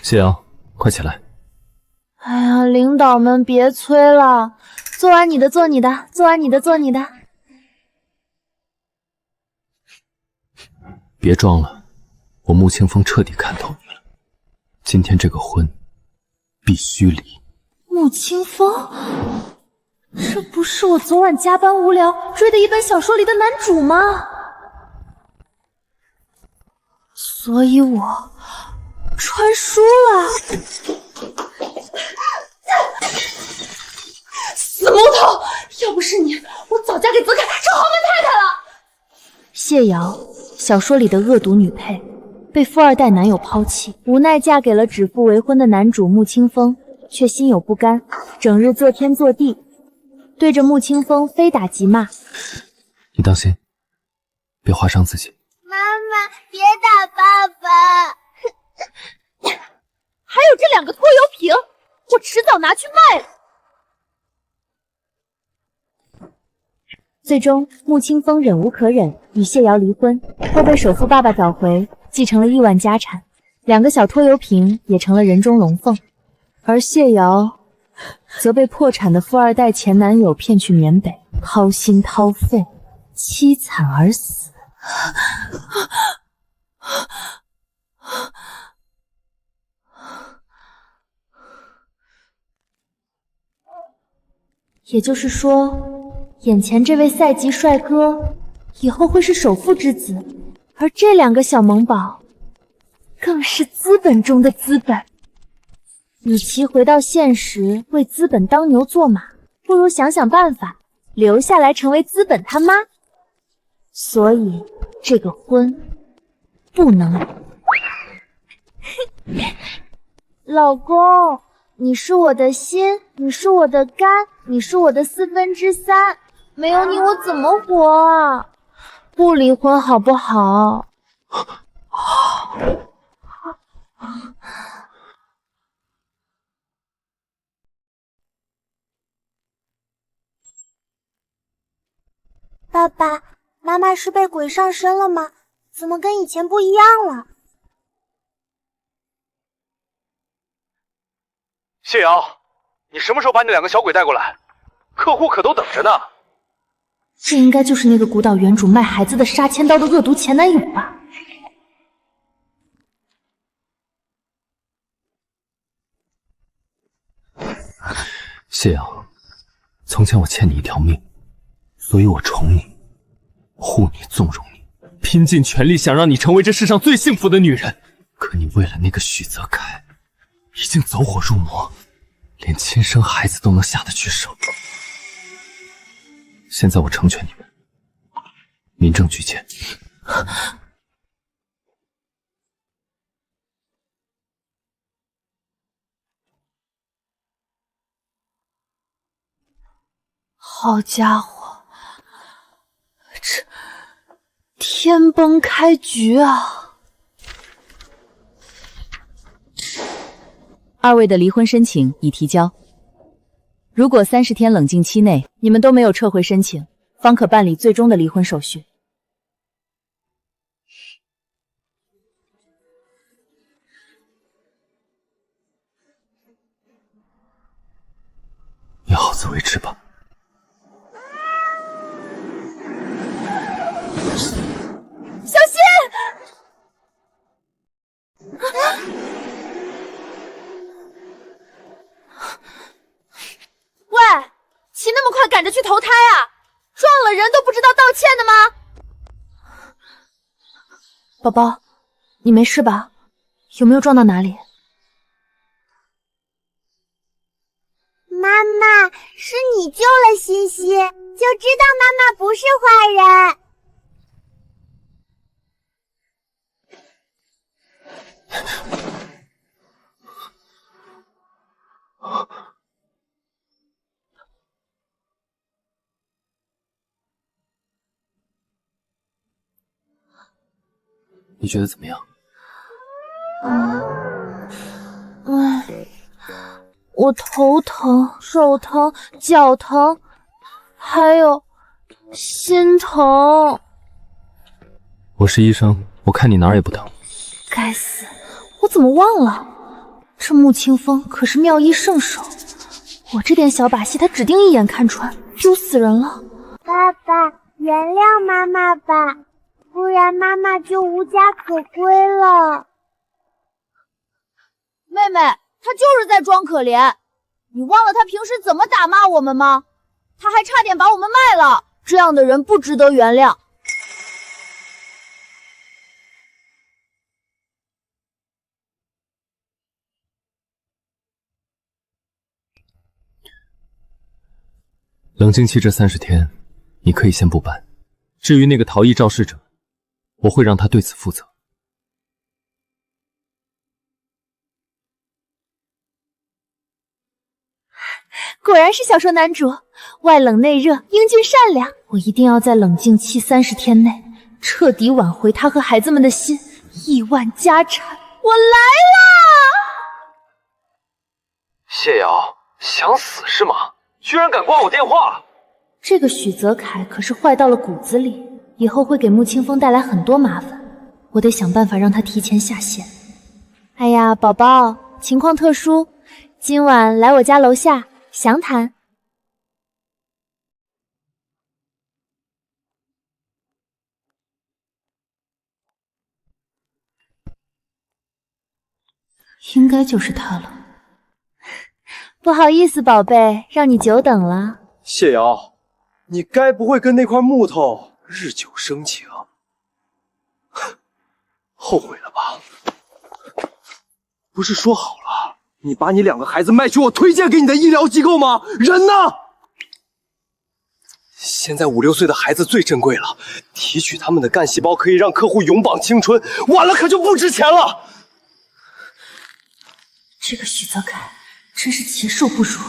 谢瑶，快起来！哎呀，领导们别催了，做完你的做你的，做完你的做你的。别装了，我穆清风彻底看透你了。今天这个婚必须离。穆清风，这不是我昨晚加班无聊追的一本小说里的男主吗？所以我穿书了。死木头！要不是你，我早嫁给泽凯成豪门太太了。谢瑶，小说里的恶毒女配，被富二代男友抛弃，无奈嫁给了指腹为婚的男主穆清风，却心有不甘，整日坐天坐地，对着穆清风非打即骂。你当心，别划伤自己。妈妈，别打爸爸！还有这2个拖油瓶，我迟早拿去卖了。最终，穆清风忍无可忍，与谢瑶离婚，后被首富爸爸找回，继承了亿万家产，2个小拖油瓶也成了人中龙凤。而谢瑶则被破产的富二代前男友骗去缅北，掏心掏肺，凄惨而死。也就是说，眼前这位赛级帅哥以后会是首富之子，而这2个小萌宝更是资本中的资本。与其回到现实为资本当牛做马，不如想想办法留下来成为资本他妈。所以这个婚不能离。老公，你是我的心，你是我的肝，你是我的3/4，没有你我怎么活啊？不离婚好不好？爸爸妈妈是被鬼上身了吗？怎么跟以前不一样了？谢瑶，你什么时候把你2个小鬼带过来？客户可都等着呢。这应该就是那个古岛原主卖孩子的杀千刀的恶毒前男友吧？谢瑶，从前我欠你一条命，所以我宠你，护你，纵容你，拼尽全力想让你成为这世上最幸福的女人。可你为了那个许泽凯，已经走火入魔，连亲生孩子都能下得去手。现在我成全你们，民政局见。好家伙，这天崩开局啊！2位的离婚申请已提交，如果30天冷静期内你们都没有撤回申请，方可办理最终的离婚手续。你好自为之吧。小心！喂，骑那么快赶着去投胎啊？撞了人都不知道道歉的吗？宝宝，你没事吧？有没有撞到哪里？妈妈，是你救了西西，就知道妈妈不是坏人。你觉得怎么样？我头疼、手疼、脚疼，还有心疼。我是医生，我看你哪儿也不疼。该死，我怎么忘了？这穆清风可是妙医圣手，我这点小把戏他指定一眼看穿，丢死人了。爸爸，原谅妈妈吧，不然妈妈就无家可归了。妹妹，她就是在装可怜，你忘了她平时怎么打骂我们吗？她还差点把我们卖了，这样的人不值得原谅。冷静期这30天，你可以先不办。至于那个逃逸肇事者，我会让他对此负责。果然是小说男主，外冷内热，英俊善良。我一定要在冷静期30天内彻底挽回他和孩子们的心，1万家产，我来啦！谢瑶，想死是吗？居然敢挂我电话！这个许泽楷可是坏到了骨子里，以后会给穆清风带来很多麻烦，我得想办法让他提前下线。哎呀，宝宝，情况特殊，今晚来我家楼下详谈。应该就是他了。不好意思，宝贝，让你久等了。谢瑶，你该不会跟那块木头日久生情？后悔了吧？不是说好了，你把你2个孩子卖去我推荐给你的医疗机构吗？人呢？现在5、6岁的孩子最珍贵了，提取他们的干细胞可以让客户永葆青春，晚了可就不值钱了。这个许泽楷真是禽兽不如。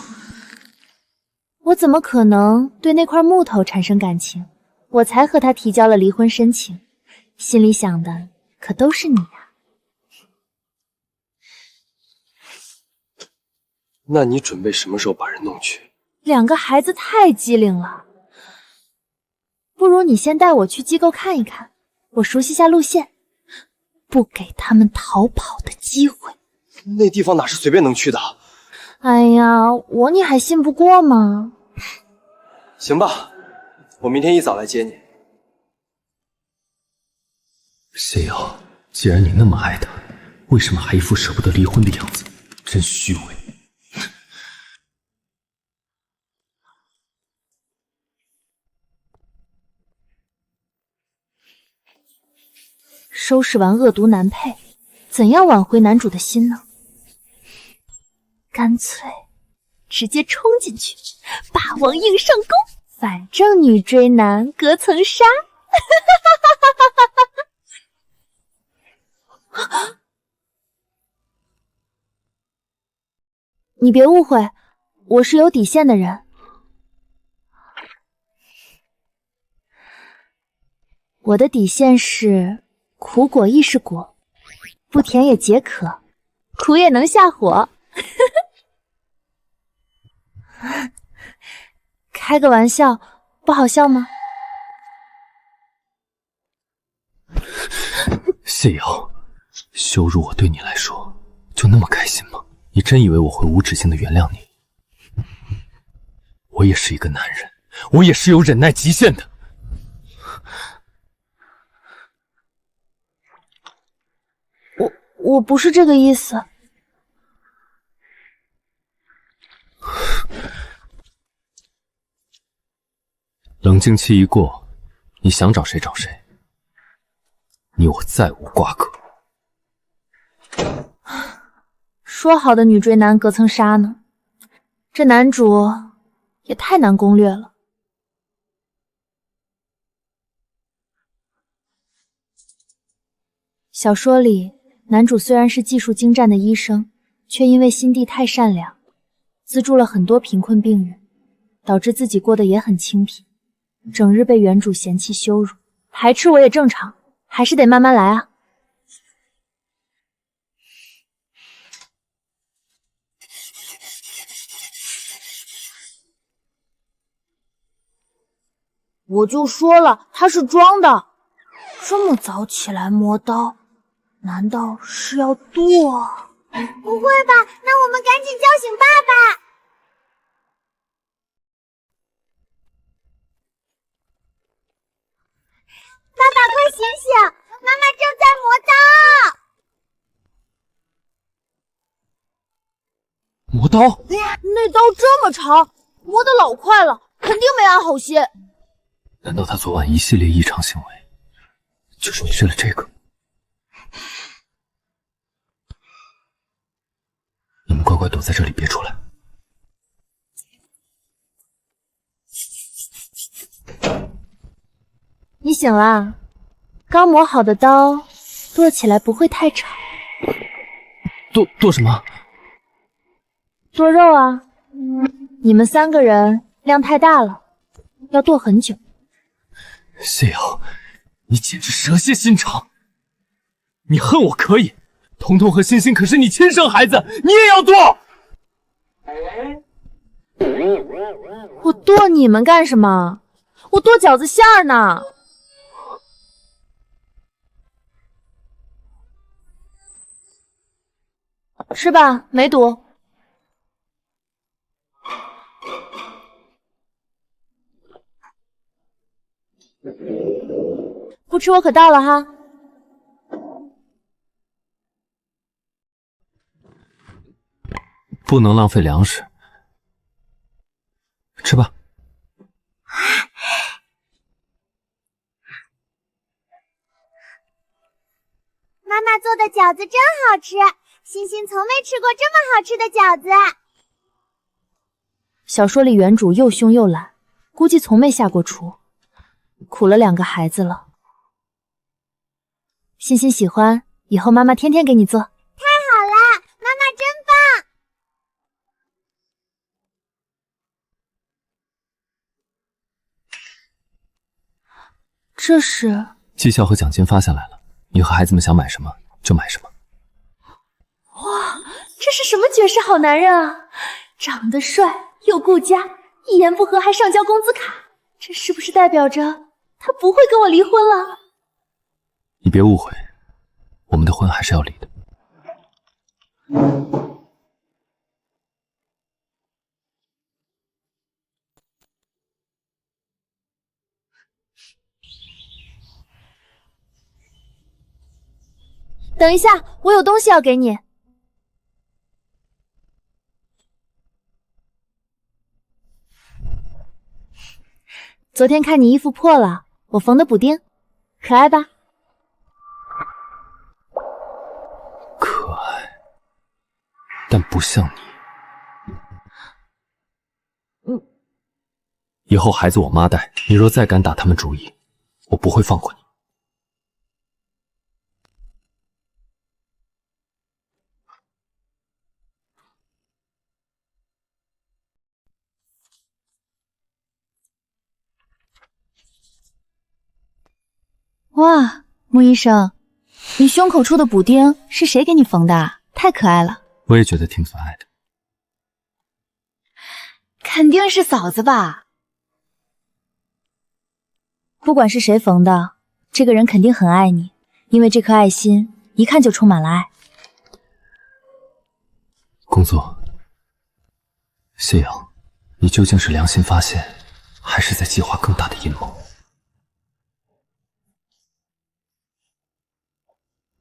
我怎么可能对那块木头产生感情？我才和他提交了离婚申请，心里想的可都是你呀。那你准备什么时候把人弄去？2个孩子太机灵了，不如你先带我去机构看一看，我熟悉下路线，不给他们逃跑的机会。那地方哪是随便能去的？哎呀，你还信不过吗？行吧，我明天一早来接你。谢瑶，既然你那么爱他，为什么还一副舍不得离婚的样子？真虚伪。收拾完恶毒男配，怎样挽回男主的心呢？干脆直接冲进去，霸王硬上弓，反正女追男隔层纱。你别误会，我是有底线的人。我的底线是苦果亦是果，不甜也解渴，苦也能下火。开个玩笑，不好笑吗？谢瑶，羞辱我对你来说就那么开心吗？你真以为我会无止境的原谅你？我也是一个男人，我也是有忍耐极限的。我不是这个意思。冷静期一过，你想找谁找谁，你我再无瓜葛。说好的女追男隔层纱呢？这男主也太难攻略了。小说里，男主虽然是技术精湛的医生，却因为心地太善良，资助了很多贫困病人，导致自己过得也很清贫，整日被原主嫌弃羞辱，排斥我也正常，还是得慢慢来啊。我就说了，他是装的。这么早起来磨刀，难道是要剁？不会吧？那我们赶紧叫醒爸爸！爸爸，快醒醒！妈妈正在磨刀。那刀这么长，磨得老快了，肯定没安好心。难道他昨晚一系列异常行为，就是为了这个？你们乖乖躲在这里，别出来。你醒啦？刚磨好的刀，剁起来不会太吵。剁什么？剁肉啊！你们3个人量太大了，要剁很久。谢瑶，你简直蛇蝎心肠！你恨我可以，彤彤和欣欣可是你亲生孩子，你也要剁！我剁你们干什么？我剁饺子馅儿呢。吃吧，没毒。不吃我可到了哈。不能浪费粮食，吃吧。妈妈做的饺子真好吃，欣欣从没吃过这么好吃的饺子。小说里原主又凶又懒，估计从没下过厨，苦了2个孩子了。欣欣喜欢，以后妈妈天天给你做。太好了，妈妈真棒！这是绩效和奖金发下来了，你和孩子们想买什么就买什么。哇，这是什么绝世好男人啊！长得帅又顾家，一言不合还上交工资卡，这是不是代表着他不会跟我离婚了？你别误会，我们的婚还是要离的。等一下，我有东西要给你。昨天看你衣服破了，我缝的补丁，可爱吧？可爱，但不像你。以后孩子我妈带，你若再敢打他们主意，我不会放过你。哇，穆医生，你胸口处的补丁是谁给你缝的？太可爱了。我也觉得挺可爱的。肯定是嫂子吧？不管是谁缝的，这个人肯定很爱你，因为这颗爱心一看就充满了爱。工作，谢瑶，你究竟是良心发现，还是在计划更大的阴谋？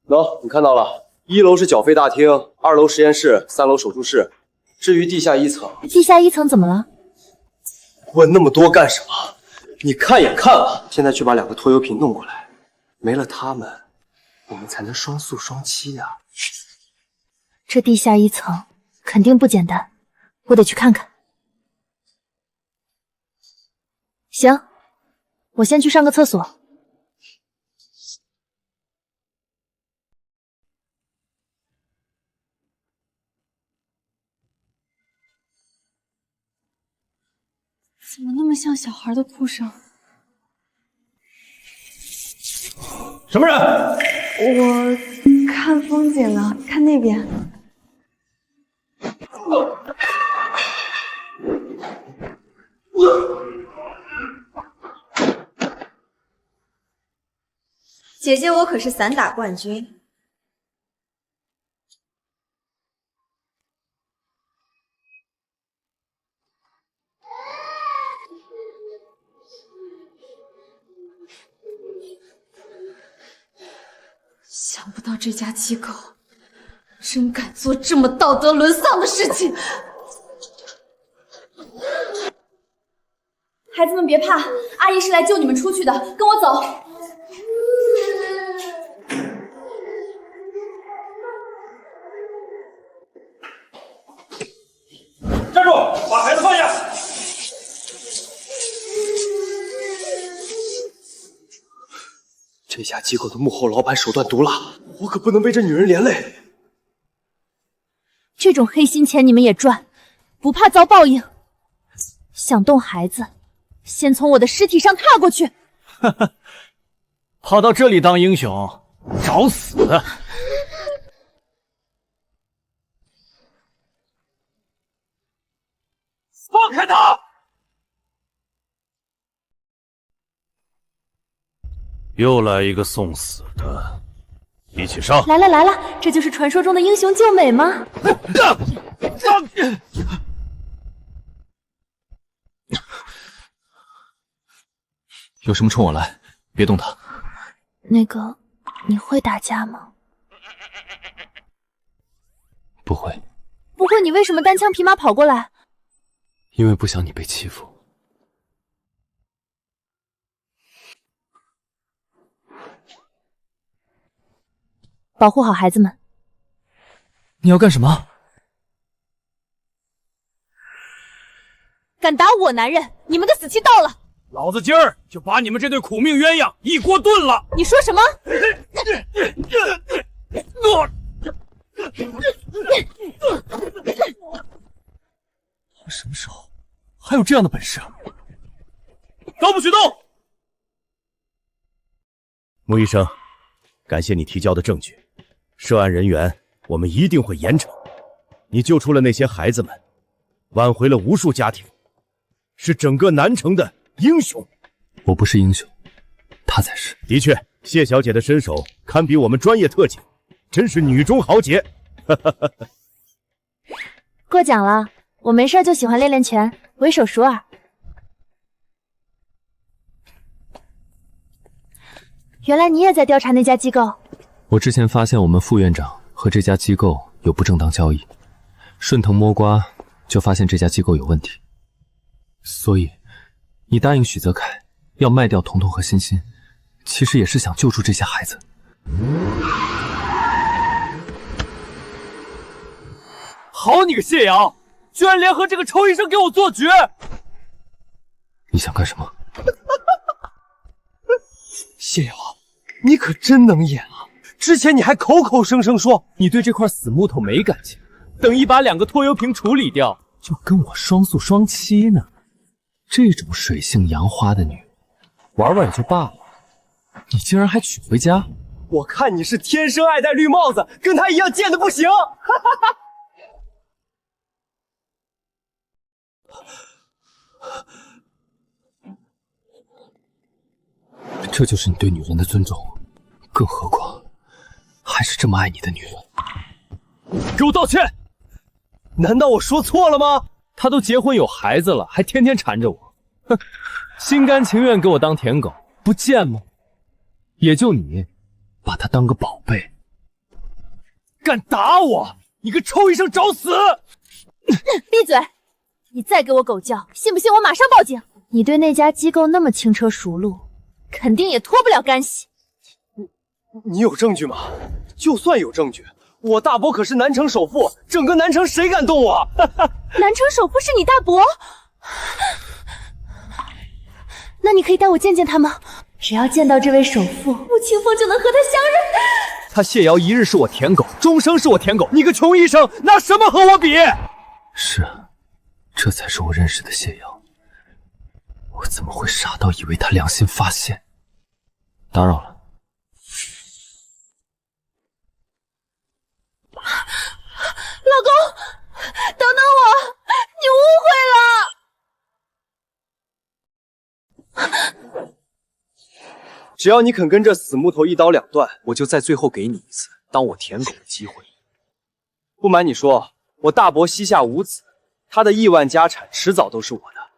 喏，你看到了，1楼是缴费大厅，2楼实验室，3楼手术室。至于地下1层，地下1层怎么了？问那么多干什么？你看也看了，现在去把2个拖油瓶弄过来，没了他们，我们才能双宿双栖呀。这地下1层肯定不简单，我得去看看。行，我先去上个厕所。怎么那么像小孩的哭声？什么人？我看风景呢，看那边。姐姐，我可是散打冠军。想不到这家机构真敢做这么道德沦丧的事情。孩子们别怕，阿姨是来救你们出去的，跟我走。站住！把孩子放下！这家机构的幕后老板手段毒辣，我可不能被这女人连累。这种黑心钱你们也赚，不怕遭报应？想动孩子，先从我的尸体上踏过去。哈哈，跑到这里当英雄，找死！放开他！又来一个送死的，一起上！来了来了，这就是传说中的英雄救美吗？有什么冲我来，别动他。那个，你会打架吗？不会，不会，你为什么单枪匹马跑过来？因为不想你被欺负。保护好孩子们。你要干什么？敢打我男人，你们的死期到了！老子今儿就把你们这对苦命鸳鸯一锅炖了！你说什么？他什么时候还有这样的本事？都不许动！穆医生，感谢你提交的证据，涉案人员我们一定会严惩。你救出了那些孩子们，挽回了无数家庭，是整个南城的英雄。我不是英雄，他才是。的确，谢小姐的身手堪比我们专业特警，真是女中豪杰。过奖了，我没事就喜欢练练拳，为手熟耳。原来你也在调查那家机构。我之前发现我们副院长和这家机构有不正当交易，顺藤摸瓜就发现这家机构有问题，所以你答应许泽凯要卖掉彤彤和欣欣，其实也是想救出这些孩子。好你个谢瑶，居然联合这个臭医生给我做局！你想干什么？谢瑶，你可真能演啊！之前你还口口声声说你对这块死木头没感情，等一把2个拖油瓶处理掉，就跟我双宿双栖呢。这种水性杨花的女人，玩玩也就罢了，你竟然还娶回家！我看你是天生爱戴绿帽子，跟她一样贱的不行！这就是你对女人的尊重，更何况还是这么爱你的女人。给我道歉！难道我说错了吗？他都结婚有孩子了，还天天缠着我，哼，心甘情愿给我当舔狗，不贱吗？也就你把他当个宝贝。敢打我，你个臭医生找死！闭嘴！你再给我狗叫，信不信我马上报警？你对那家机构那么轻车熟路，肯定也脱不了干系。你有证据吗？就算有证据，我大伯可是南城首富，整个南城谁敢动我？南城首富是你大伯？那你可以带我见见他吗？只要见到这位首富，穆清风就能和他相认。他谢瑶一日是我舔狗，终生是我舔狗，你个穷医生拿什么和我比？是啊，这才是我认识的谢瑶。我怎么会傻到以为他良心发现？打扰了。老公，等等我，你误会了。只要你肯跟这死木头一刀两断，我就在最后给你一次当我舔狗的机会。不瞒你说，我大伯膝下无子，他的亿万家产迟早都是我的。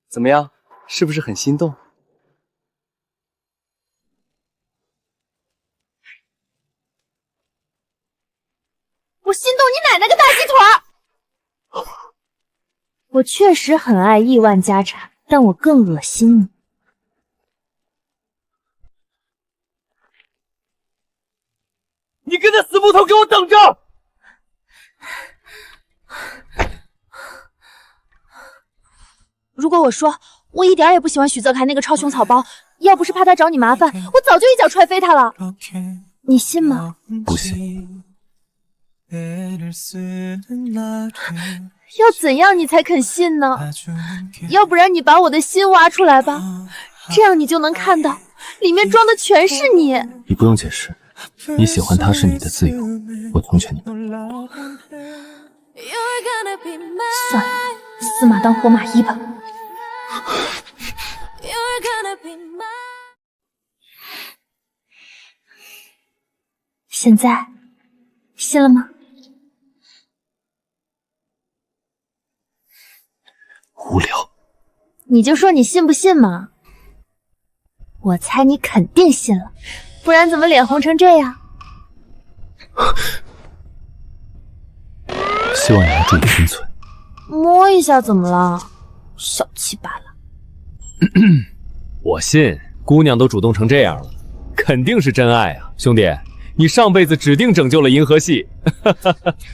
怎么样，是不是很心动？我心动你奶奶个大鸡腿儿！我确实很爱亿万家产，但我更恶心你。你跟那死木头给我等着！如果我说我一点也不喜欢许泽楷那个超雄草包，要不是怕他找你麻烦，我早就一脚踹飞他了。你信吗？不信。要怎样你才肯信呢？要不然你把我的心挖出来吧，这样你就能看到，里面装的全是你。你不用解释，你喜欢他是你的自由，我成全你。算了，死马当活马医吧。现在信了吗？无聊。你就说你信不信嘛。我猜你肯定信了，不然怎么脸红成这样？希望你能注意分寸。摸一下怎么了？小气罢了。我信，姑娘都主动成这样了，肯定是真爱啊，兄弟，你上辈子指定拯救了银河系。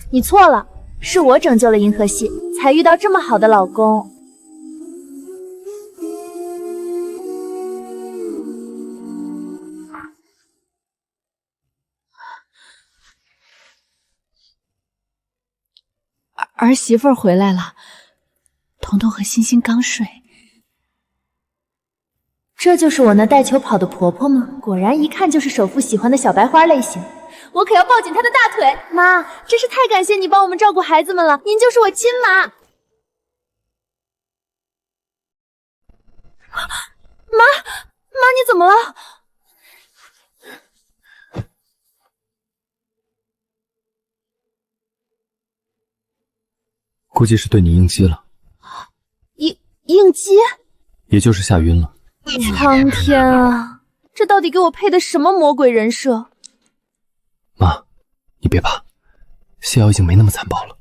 你错了，是我拯救了银河系，才遇到这么好的老公。儿媳妇儿回来了，彤彤和欣欣刚睡。这就是我那带球跑的婆婆吗？果然一看就是首富喜欢的小白花类型。我可要抱紧她的大腿！妈，真是太感谢你帮我们照顾孩子们了，您就是我亲妈。妈，你怎么了？估计是对你应激了，应激，也就是吓晕了。苍天啊，这到底给我配的什么魔鬼人设？妈，你别怕，谢瑶已经没那么残暴了。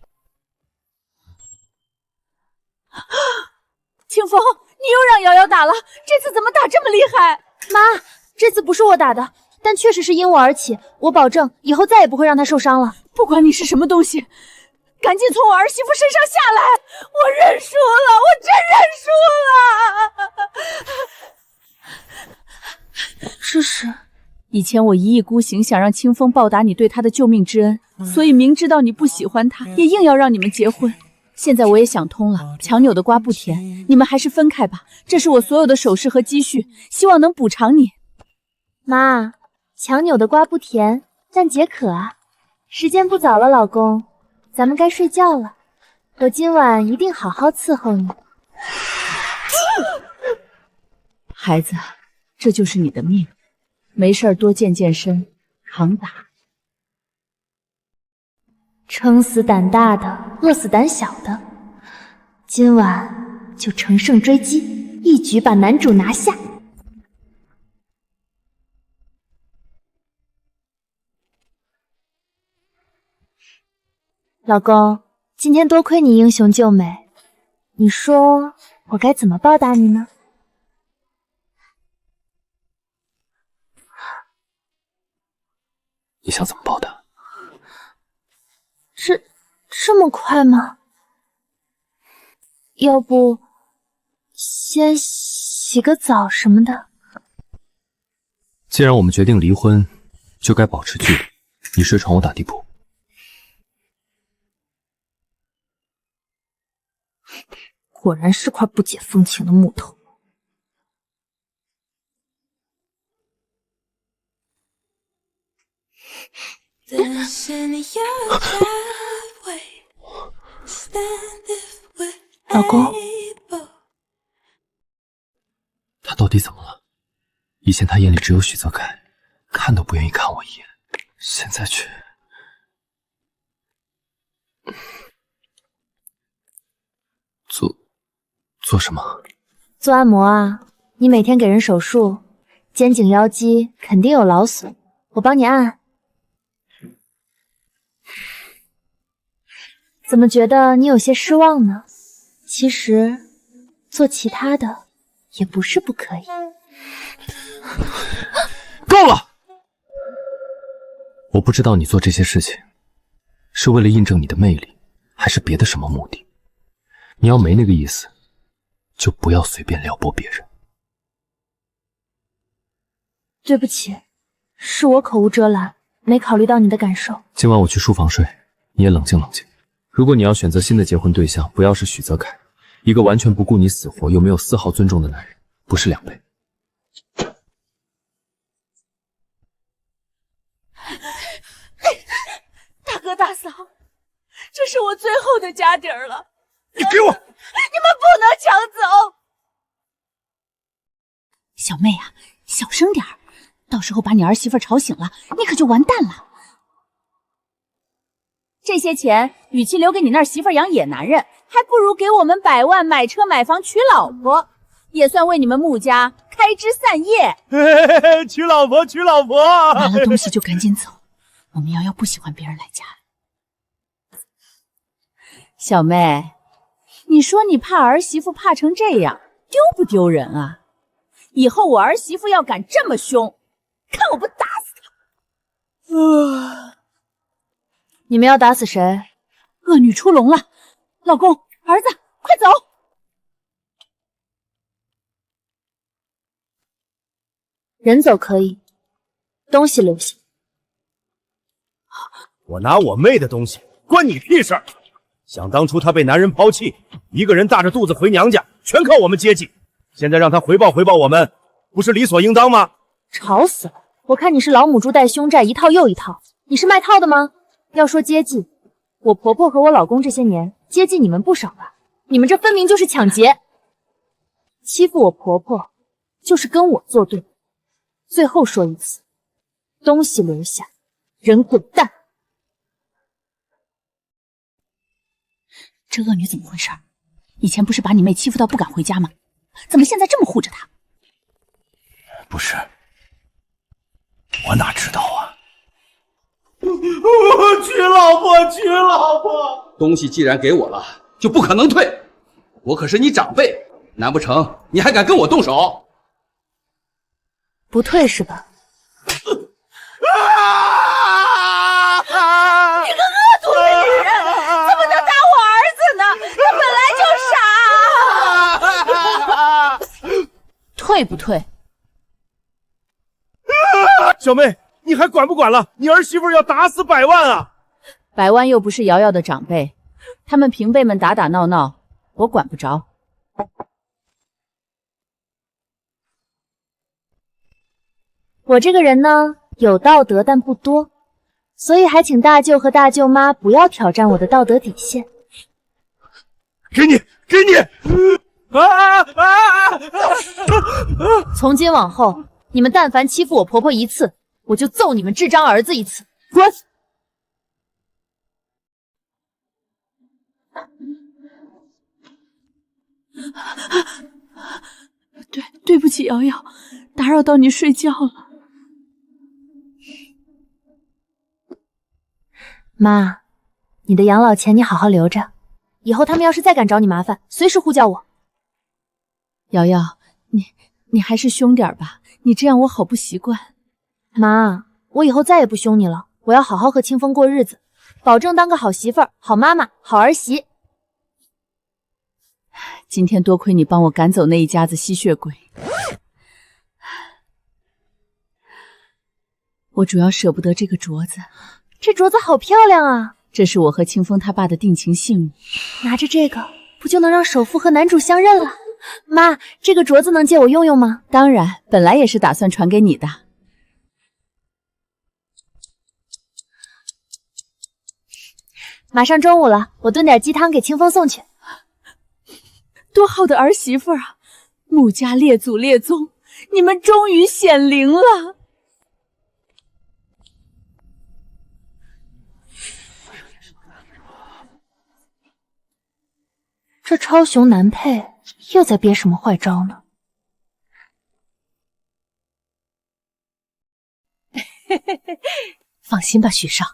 清风，你又让瑶瑶打了，这次怎么打这么厉害？妈，这次不是我打的，但确实是因我而起，我保证以后再也不会让她受伤了。不管你是什么东西，赶紧从我儿媳妇身上下来！我认输了，我真认输了。这是以前我一意孤行，想让清风报答你对他的救命之恩，所以明知道你不喜欢他，也硬要让你们结婚。现在我也想通了，强扭的瓜不甜，你们还是分开吧。这是我所有的首饰和积蓄，希望能补偿你。妈，强扭的瓜不甜，但解渴啊。时间不早了，老公，咱们该睡觉了。我今晚一定好好伺候你。孩子，这就是你的命，没事儿多健健身，常打。撑死胆大的，饿死胆小的。今晚就乘胜追击，一举把男主拿下。老公，今天多亏你英雄救美，你说我该怎么报答你呢？你想怎么报答？这么快吗？要不先洗个澡什么的？既然我们决定离婚，就该保持距离。你睡床，我打地铺。果然是块不解风情的木头。老公，他到底怎么了？以前他眼里只有许泽楷，看都不愿意看我一眼，现在却……做什么？做按摩啊！你每天给人手术，肩颈腰肌肯定有劳损，我帮你按。怎么觉得你有些失望呢？其实，做其他的也不是不可以。够了！我不知道你做这些事情是为了印证你的魅力，还是别的什么目的。你要没那个意思，就不要随便撩拨别人。对不起，是我口无遮拦，没考虑到你的感受。今晚我去书房睡，你也冷静冷静。如果你要选择新的结婚对象，不要是许泽楷，一个完全不顾你死活又没有丝毫尊重的男人，不是两倍。大哥大嫂，这是我最后的家底儿了。你给我！你们不能抢走！小妹啊，小声点儿，到时候把你儿媳妇吵醒了，你可就完蛋了。这些钱，与其留给你那儿媳妇养野男人，还不如给我们100万买车买房娶老婆，也算为你们穆家开枝散叶。娶老婆，娶老婆！拿了东西就赶紧走，我们瑶瑶不喜欢别人来家。小妹，你说你怕儿媳妇怕成这样，丢不丢人啊？以后我儿媳妇要敢这么凶，看我不打死她！你们要打死谁？恶女出笼了！老公，儿子，快走！人走可以，东西留下。我拿我妹的东西，关你屁事儿！想当初她被男人抛弃，一个人大着肚子回娘家，全靠我们接济。现在让她回报我们，不是理所应当吗？吵死了！我看你是老母猪带凶债，一套又一套。你是卖套的吗？要说接济，我婆婆和我老公这些年接济你们不少吧？你们这分明就是抢劫！欺负我婆婆，就是跟我作对。最后说一次，东西留下，人滚蛋！这恶女怎么回事？以前不是把你妹欺负到不敢回家吗？怎么现在这么护着她？不是，我哪知道啊！娶老婆，娶老婆！东西既然给我了，就不可能退。我可是你长辈，难不成你还敢跟我动手？不退是吧？你个恶毒的女人，怎么能打我儿子呢？他本来就傻。退不退？小妹，你还管不管了？你儿媳妇要打死100万啊！100万又不是瑶瑶的长辈，他们平辈们打打闹闹，我管不着。我这个人呢，有道德但不多，所以还请大舅和大舅妈不要挑战我的道德底线。给你！从今往后，你们但凡欺负我婆婆一次，我就揍你们智障儿子一次。滚！对不起，瑶瑶，打扰到你睡觉了。妈，你的养老钱你好好留着，以后他们要是再敢找你麻烦，随时呼叫我。瑶瑶，你还是凶点吧，你这样我好不习惯。妈，我以后再也不凶你了，我要好好和清风过日子，保证当个好媳妇儿、好妈妈、好儿媳。今天多亏你帮我赶走那一家子吸血鬼，我主要舍不得这个镯子。这镯子好漂亮啊！这是我和清风他爸的定情信物，拿着这个不就能让首富和男主相认了？妈，这个镯子能借我用用吗？当然，本来也是打算传给你的。马上中午了，我炖点鸡汤给清风送去。多好的儿媳妇啊！穆家列祖列宗，你们终于显灵了。这超雄男配又在憋什么坏招呢？放心吧，许少，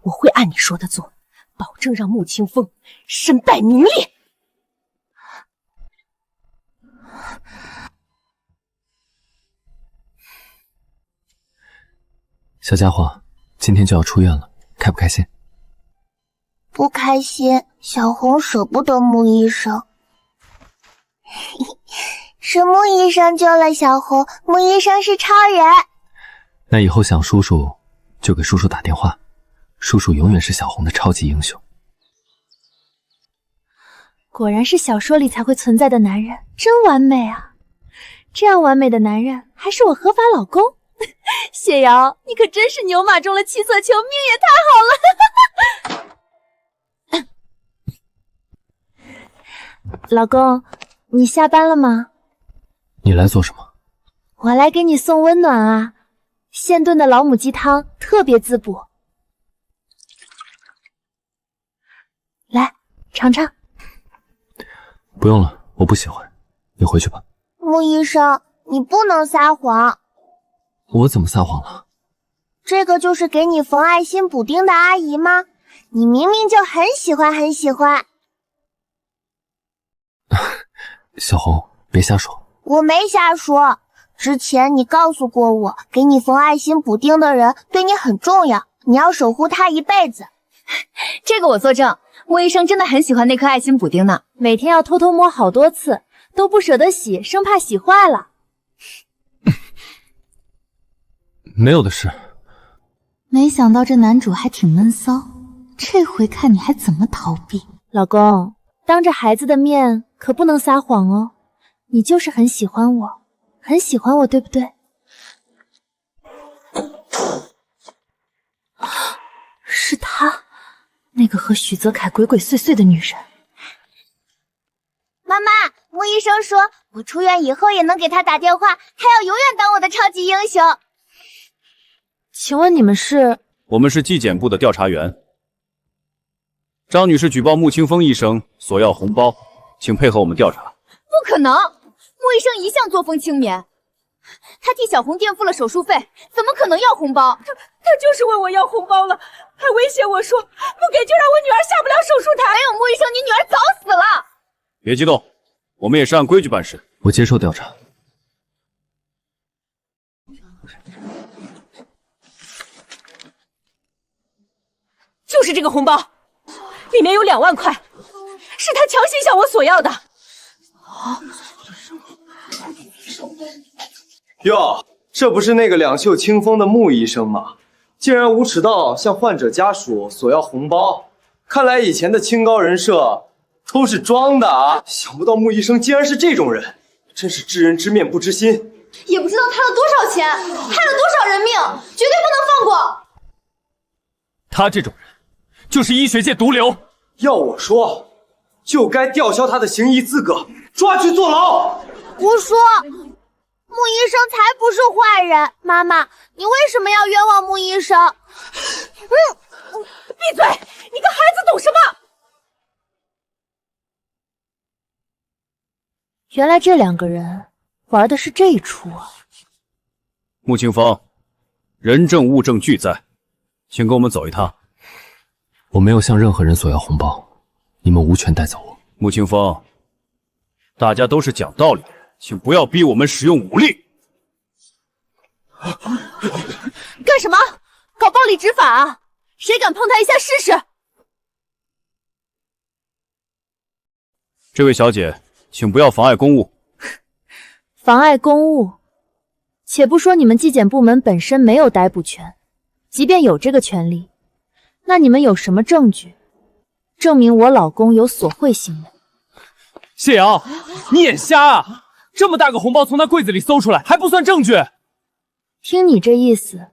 我会按你说的做，保证让穆清风身败名裂。小家伙，今天就要出院了，开不开心？不开心，小红舍不得穆医生。是穆医生救了小红，穆医生是超人。那以后想叔叔就给叔叔打电话，叔叔永远是小红的超级英雄。果然是小说里才会存在的男人，真完美啊！这样完美的男人还是我合法老公。谢瑶，你可真是牛马中了七色球，命也太好了！老公，你下班了吗？你来做什么？我来给你送温暖啊！现炖的老母鸡汤特别滋补，来尝尝。不用了，我不喜欢，你回去吧。穆医生，你不能撒谎。我怎么撒谎了？这个就是给你缝爱心补丁的阿姨吗？你明明就很喜欢很喜欢。小红，别瞎说。我没瞎说，之前你告诉过我，给你缝爱心补丁的人对你很重要，你要守护他一辈子。这个我作证，穆医生真的很喜欢那颗爱心补丁呢，每天要偷偷摸好多次，都不舍得洗，生怕洗坏了。没有的事。没想到这男主还挺闷骚，这回看你还怎么逃避。老公，当着孩子的面可不能撒谎哦，你就是很喜欢我，很喜欢我，对不对？是她，那个和许泽凯鬼鬼祟祟的女人。妈妈，穆医生说我出院以后也能给他打电话，他要永远当我的超级英雄。请问你们是？我们是纪检部的调查员。张女士举报穆清风医生索要红包，请配合我们调查。不可能，穆医生一向作风轻绵，他替小红垫付了手术费，怎么可能要红包？他就是问我要红包了，还威胁我说不给就让我女儿下不了手术台。没有穆医生，你女儿早死了。别激动，我们也是按规矩办事。我接受调查。就是这个红包，里面有2万块，是他强行向我索要的。哟，这不是那个两袖清风的穆医生吗？竟然无耻到向患者家属索要红包，看来以前的清高人设都是装的啊！想不到穆医生竟然是这种人，真是知人知面不知心。也不知道贪了多少钱，害了多少人命，绝对不能放过。他这种人就是医学界毒瘤。要我说，就该吊销他的行医资格，抓去坐牢。胡说，穆医生才不是坏人。妈妈，你为什么要冤枉穆医生？闭嘴！你个孩子懂什么？原来这2个人玩的是这一出啊！穆清风，人证物证俱在，请跟我们走一趟。我没有向任何人索要红包，你们无权带走我。穆清风，大家都是讲道理的人，请不要逼我们使用武力。干什么？搞暴力执法啊！谁敢碰他一下试试？这位小姐，请不要妨碍公务。妨碍公务？且不说你们纪检部门本身没有逮捕权，即便有这个权利，那你们有什么证据证明我老公有索贿行为？谢瑶，你眼瞎啊！这么大个红包从他柜子里搜出来，还不算证据？听你这意思，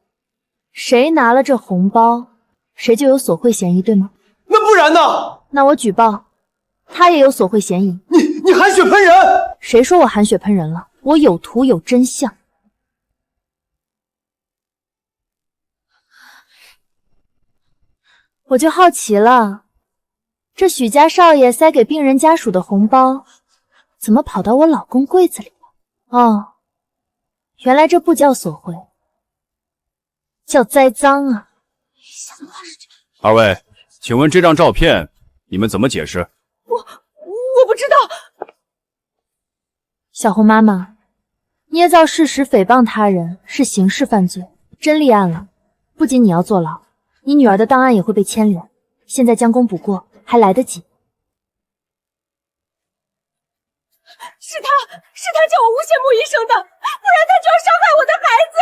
谁拿了这红包，谁就有索贿嫌疑，对吗？那不然呢？那我举报，他也有索贿嫌疑。你含血喷人！谁说我含血喷人了？我有图有真相。我就好奇了，这许家少爷塞给病人家属的红包，怎么跑到我老公柜子里了？哦，原来这不叫索贿，叫栽赃啊！二位，请问这张照片你们怎么解释？我不知道。小红妈妈，捏造事实诽谤他人是刑事犯罪，真立案了，不仅你要坐牢，你女儿的档案也会被牵连。现在将功补过还来得及。是他叫我诬陷穆医生的，不然他就要伤害我的孩子。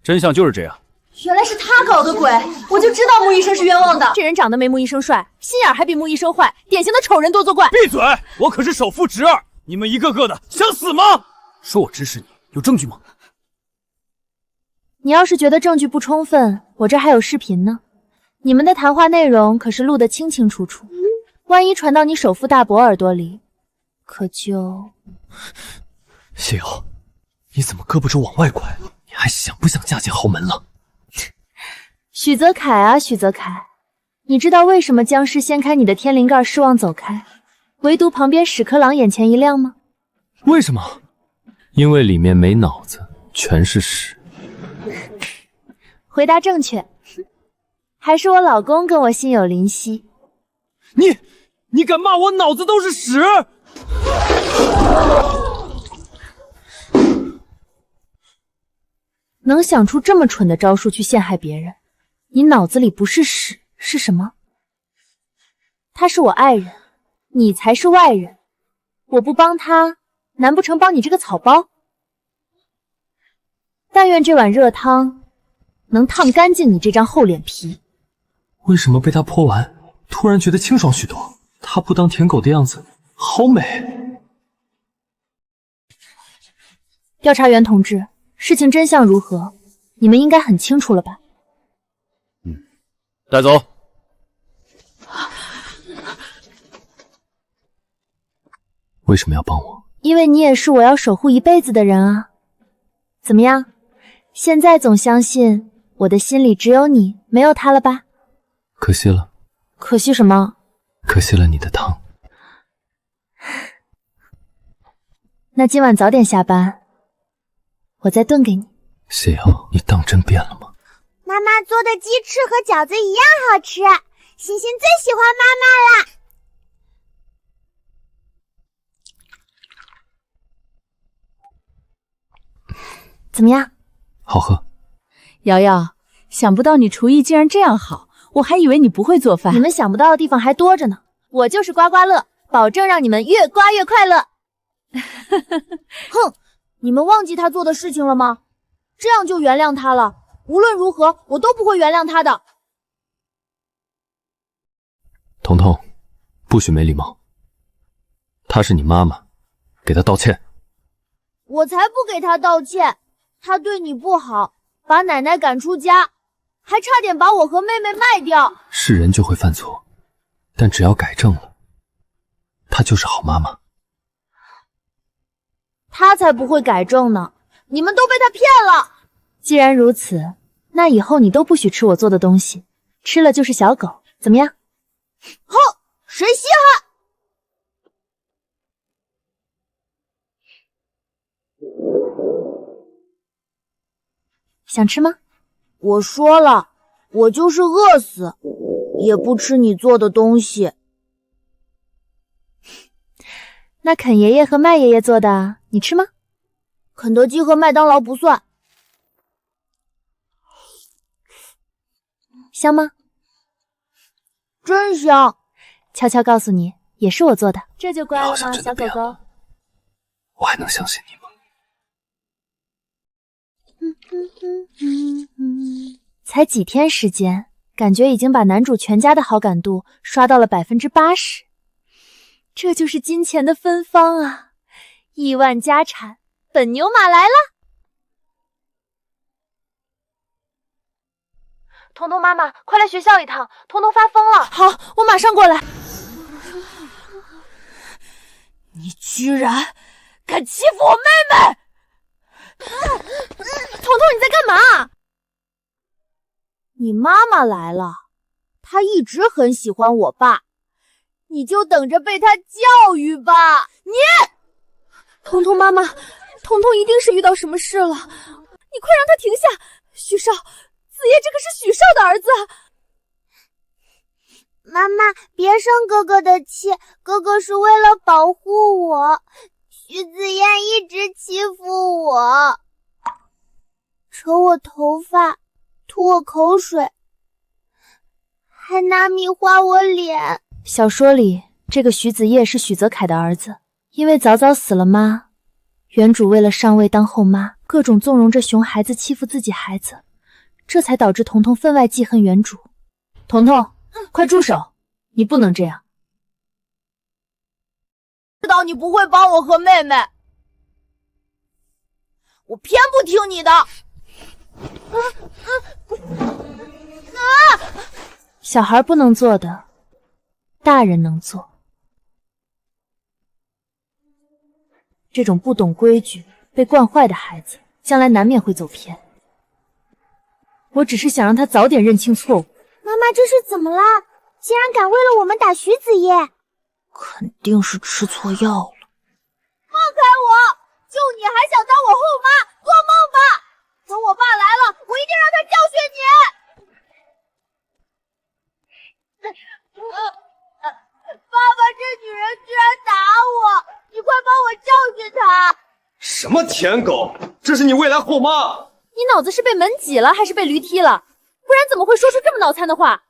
真相就是这样。原来是他搞的鬼，我就知道穆医生是冤枉的。这人长得没穆医生帅，心眼还比穆医生坏，典型的丑人多作怪。闭嘴！我可是首富侄儿，你们一个个的想死吗？说我指使你，有证据吗？你要是觉得证据不充分，我这还有视频呢。你们的谈话内容可是录得清清楚楚，万一传到你首富大伯耳朵里，可就……谢瑶，你怎么胳膊肘往外拐？你还想不想嫁进豪门了？许泽楷啊，许泽楷，你知道为什么僵尸掀开你的天灵盖失望走开，唯独旁边屎壳郎眼前一亮吗？为什么？因为里面没脑子，全是屎。回答正确，还是我老公跟我心有灵犀。你敢骂我脑子都是屎？能想出这么蠢的招数去陷害别人，你脑子里不是屎是什么？他是我爱人，你才是外人，我不帮他，难不成帮你这个草包？但愿这碗热汤能烫干净你这张厚脸皮。为什么被他泼完，突然觉得清爽许多？他不当舔狗的样子，好美。调查员同志，事情真相如何？你们应该很清楚了吧？带走。为什么要帮我？因为你也是我要守护一辈子的人啊。怎么样？现在总相信我的心里只有你，没有他了吧？可惜了。可惜什么？可惜了你的汤。那今晚早点下班，我再炖给你。谢瑶，你当真变了吗？妈妈做的鸡翅和饺子一样好吃，欣欣最喜欢妈妈了。怎么样？好喝。瑶瑶，想不到你厨艺竟然这样好，我还以为你不会做饭。你们想不到的地方还多着呢，我就是刮刮乐，保证让你们越刮越快乐。哼，你们忘记他做的事情了吗？这样就原谅他了，无论如何我都不会原谅他的。彤彤，不许没礼貌。她是你妈妈，给她道歉。我才不给他道歉，他对你不好，把奶奶赶出家，还差点把我和妹妹卖掉。是人就会犯错，但只要改正了，她就是好妈妈。他才不会改正呢，你们都被他骗了。既然如此，那以后你都不许吃我做的东西，吃了就是小狗，怎么样？哼，谁稀罕？想吃吗？我说了，我就是饿死，也不吃你做的东西。那肯爷爷和麦爷爷做的，你吃吗？肯德基和麦当劳不算。香吗？真香。悄悄告诉你，也是我做的，这就乖了吗，小狗狗？我还能相信你吗？才几天时间，感觉已经把男主全家的好感度刷到了80%。这就是金钱的芬芳啊！亿万家产，本牛马来了！彤彤妈妈，快来学校一趟，彤彤发疯了。好，我马上过来。你居然敢欺负我妹妹！彤彤，你在干嘛？你妈妈来了，她一直很喜欢我爸，你就等着被她教育吧。你，彤彤妈妈，彤彤一定是遇到什么事了，你快让她停下。徐少，子夜这可是许少的儿子。妈妈，别生哥哥的气，哥哥是为了保护我。徐子燕一直欺负我，扯我头发，吐我口水，还拿米画我脸。小说里，这个徐子夜是许泽凯的儿子，因为早早死了妈，原主为了上位当后妈，各种纵容着熊孩子欺负自己孩子，这才导致彤彤分外记恨原主。彤彤，快住手！你不能这样。知道你不会帮我和妹妹，我偏不听你的。小孩不能做的，大人能做。这种不懂规矩、被惯坏的孩子，将来难免会走偏。我只是想让他早点认清错误。妈妈，这是怎么了？竟然敢为了我们打徐子夜！肯定是吃错药了。放开我！就你还想当我后妈？做梦吧！等我爸来了，我一定让他教训你！爸爸，这女人居然打我！你快帮我教训她！什么舔狗？这是你未来后妈！你脑子是被门挤了，还是被驴踢了？不然怎么会说出这么脑残的话？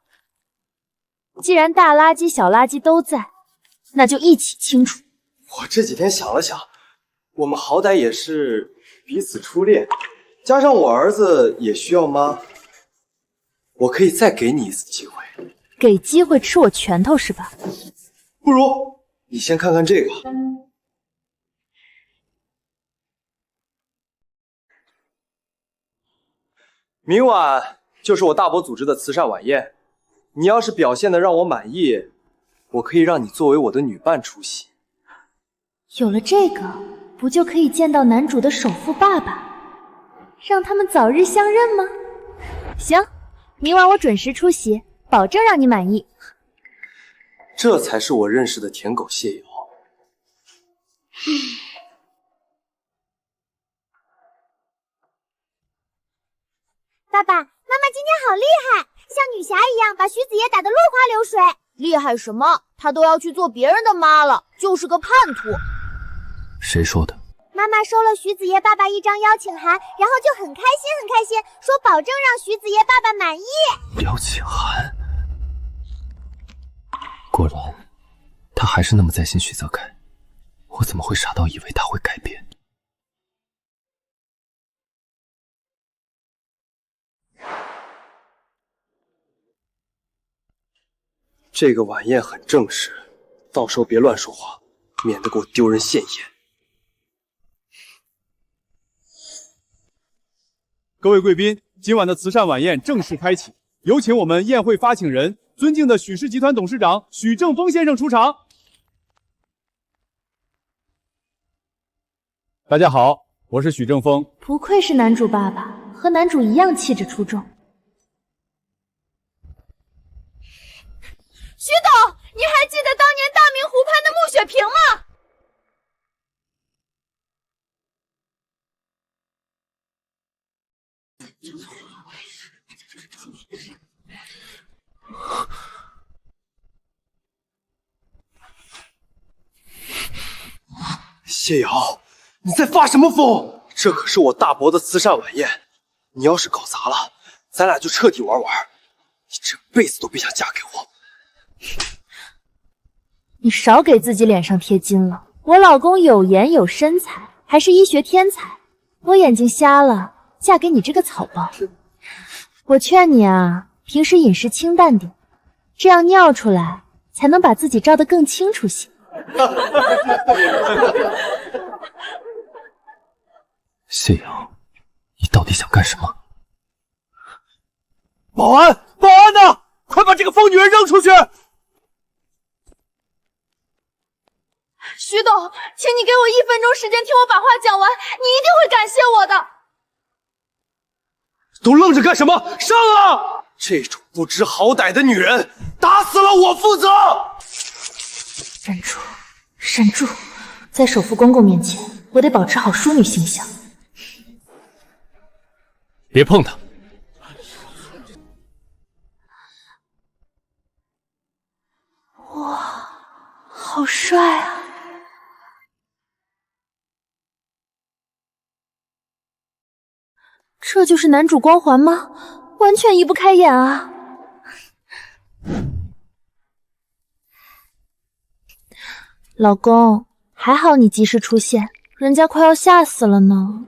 既然大垃圾、小垃圾都在，那就一起清除。我这几天想了想，我们好歹也是彼此初恋，加上我儿子也需要妈，我可以再给你一次机会。给机会吃我拳头是吧？不如你先看看这个。明晚就是我大伯组织的慈善晚宴，你要是表现的让我满意，我可以让你作为我的女伴出席。有了这个，不就可以见到男主的首富爸爸，让他们早日相认吗？行，明晚我准时出席，保证让你满意。这才是我认识的舔狗谢瑶。爸爸妈妈今天好厉害，像女侠一样把徐子夜打得落花流水。厉害什么？她都要去做别人的妈了，就是个叛徒。谁说的？妈妈收了徐子夜爸爸一张邀请函，然后就很开心，说保证让徐子夜爸爸满意。邀请函。果然，他还是那么在心许泽凯。我怎么会傻到以为他会改变？这个晚宴很正式，到时候别乱说话，免得给我丢人现眼。各位贵宾，今晚的慈善晚宴正式开启，有请我们宴会发请人，尊敬的许氏集团董事长许正峰先生出场。大家好，我是许正峰。不愧是男主爸爸，和男主一样气质出众。徐董，你还记得当年大明湖畔的穆雪萍吗？谢瑶，你在发什么疯？这可是我大伯的慈善晚宴，你要是搞砸了，咱俩就彻底玩完，你这辈子都别想嫁给我。你少给自己脸上贴金了。我老公有颜有身材，还是医学天才，我眼睛瞎了，嫁给你这个草包。我劝你啊，平时饮食清淡点，这样尿出来才能把自己照得更清楚些。谢瑶，你到底想干什么？保安，保安呢？快把这个疯女人扔出去！徐董，请你给我1分钟时间听我把话讲完，你一定会感谢我的。都愣着干什么？上啊！这种不知好歹的女人，打死了我负责！忍住，忍住，在首富公公面前，我得保持好淑女形象。别碰她！这就是男主光环吗？完全移不开眼啊！老公，还好你及时出现，人家快要吓死了呢。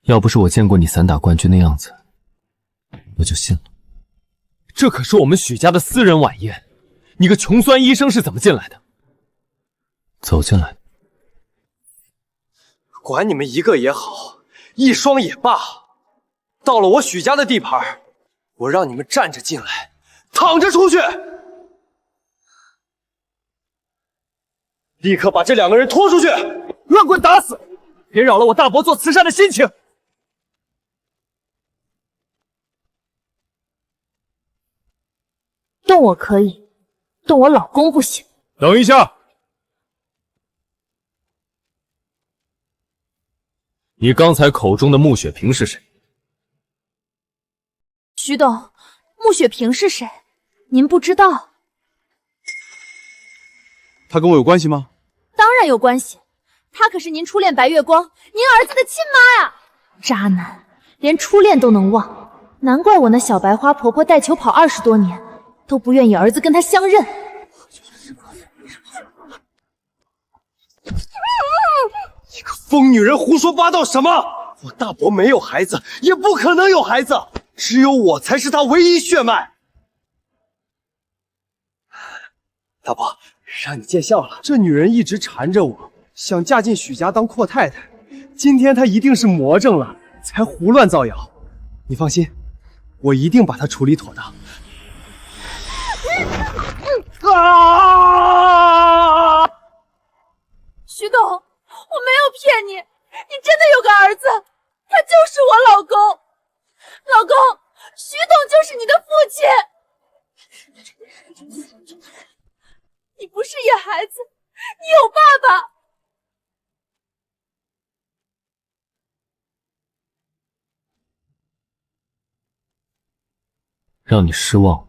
要不是我见过你散打冠军的样子，我就信了。这可是我们许家的私人晚宴，你个穷酸医生是怎么进来的？走进来。管你们一个也好，一双也罢，到了我许家的地盘，我让你们站着进来，躺着出去！立刻把这2个人拖出去，乱棍打死！别扰了我大伯做慈善的心情。动我可以，动我老公不行。等一下，你刚才口中的穆雪萍是谁？徐董，穆雪萍是谁？您不知道？他跟我有关系吗？当然有关系，她可是您初恋白月光，您儿子的亲妈呀！渣男，连初恋都能忘，难怪我那小白花婆婆带球跑20多年，都不愿意儿子跟她相认。你个疯女人，胡说八道什么？我大伯没有孩子，也不可能有孩子，只有我才是他唯一血脉。大伯，让你见笑了。这女人一直缠着我，想嫁进许家当阔太太。今天她一定是魔怔了，才胡乱造谣。你放心，我一定把她处理妥当。徐董，我没有骗你，你真的有个儿子，他就是我老公。老公，徐董就是你的父亲。你不是野孩子，你有爸爸。让你失望了，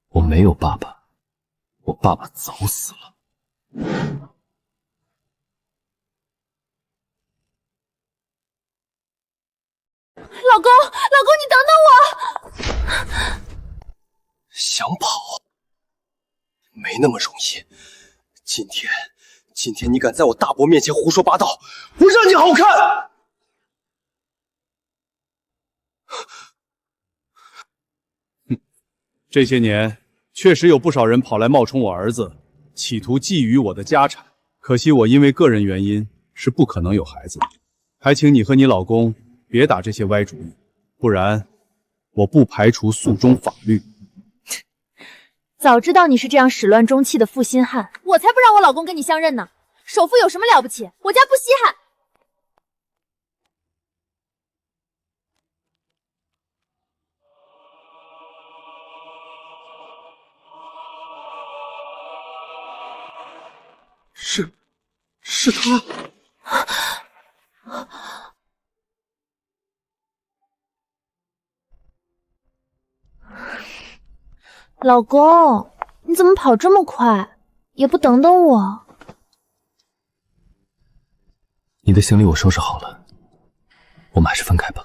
我没有爸爸，我爸爸早死了。老公，你等等我！想跑，没那么容易。今天你敢在我大伯面前胡说八道，我让你好看！这些年确实有不少人跑来冒充我儿子，企图觊觎我的家产。可惜我因为个人原因是不可能有孩子的，还请你和你老公别打这些歪主意，不然我不排除诉诸法律。早知道你是这样始乱终弃的负心汉，我才不让我老公跟你相认呢。首富有什么了不起？我家不稀罕。是他。老公，你怎么跑这么快？也不等等我？你的行李我收拾好了，我们还是分开吧。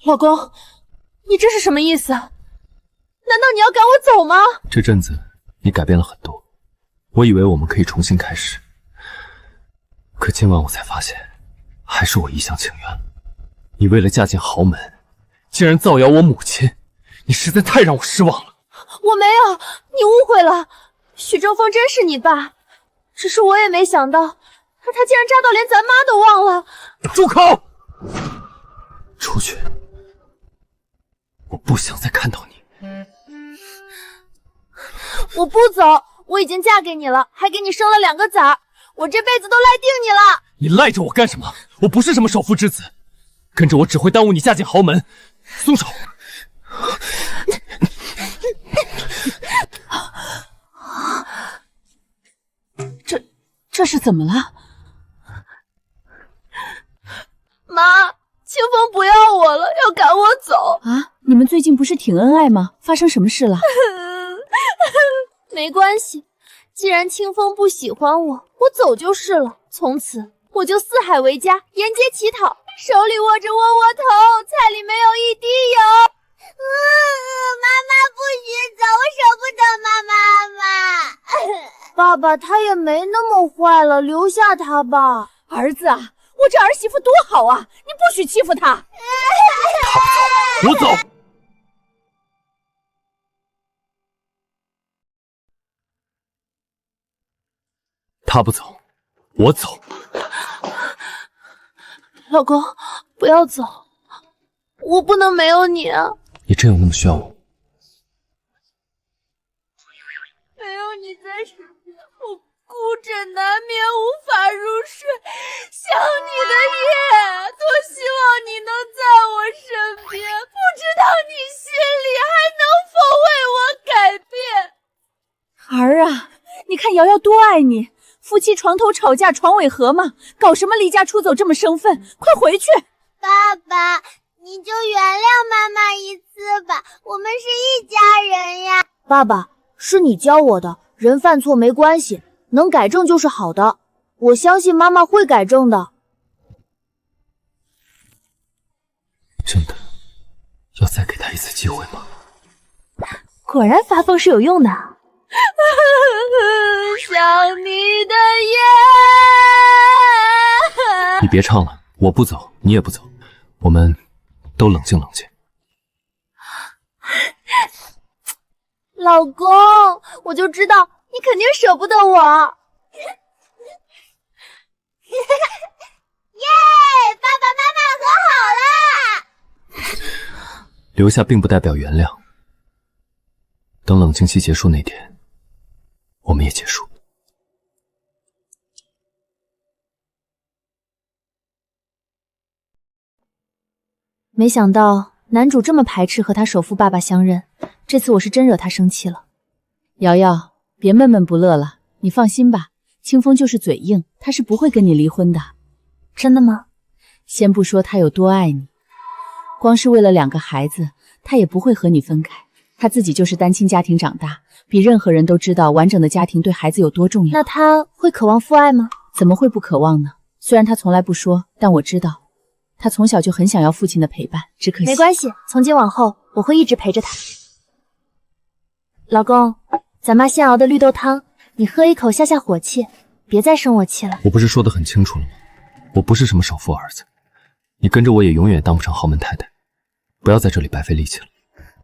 老公，你这是什么意思？难道你要赶我走吗？这阵子你改变了很多，我以为我们可以重新开始，可今晚我才发现，还是我一厢情愿。你为了嫁进豪门，竟然造谣我母亲，你实在太让我失望了。我没有，你误会了，许正风真是你爸，只是我也没想到，他竟然渣到连咱妈都忘了。住口！出去！我不想再看到你。我不走，我已经嫁给你了，还给你生了2个崽儿，我这辈子都赖定你了。你赖着我干什么？我不是什么首富之子，跟着我只会耽误你嫁进豪门。松手！这是怎么了？妈，请风不要我了，要赶我走啊！你们最近不是挺恩爱吗？发生什么事了？没关系，既然清风不喜欢我，我走就是了。从此我就四海为家，沿街乞讨，手里握着窝窝头，菜里没有一滴油。妈妈不许走，我舍不得妈妈。爸爸他也没那么坏了，留下他吧。儿子啊，我这儿媳妇多好啊，你不许欺负她。我走。他不走，我走。老公，不要走，我不能没有你啊！你真有那么需要我？没有你在身边，我孤枕难眠，无法入睡，想你的夜，多希望你能在我身边，不知道你心里还能否为我改变。儿啊，你看瑶瑶多爱你，夫妻床头吵架床尾和嘛，搞什么离家出走这么生分？快回去！爸爸，你就原谅妈妈一次吧，我们是一家人呀。爸爸，是你教我的，人犯错没关系，能改正就是好的。我相信妈妈会改正的。真的要再给他一次机会吗？果然发疯是有用的。想你的夜。你别唱了，我不走，你也不走，我们都冷静冷静。老公，我就知道你肯定舍不得我。耶，爸爸妈妈和好了。留下并不代表原谅，等冷静期结束那天，我们也结束。没想到男主这么排斥和他首富爸爸相认，这次我是真惹他生气了。瑶瑶，别闷闷不乐了，你放心吧，清风就是嘴硬，他是不会跟你离婚的。真的吗？先不说他有多爱你，光是为了2个孩子，他也不会和你分开。他自己就是单亲家庭长大，比任何人都知道完整的家庭对孩子有多重要。那他会渴望父爱吗？怎么会不渴望呢？虽然他从来不说，但我知道他从小就很想要父亲的陪伴，只可惜没关系，从今往后我会一直陪着他。老公，咱妈现熬的绿豆汤，你喝一口下下火气，别再生我气了。我不是说得很清楚了吗？我不是什么首富儿子，你跟着我也永远当不成豪门太太，不要在这里白费力气了。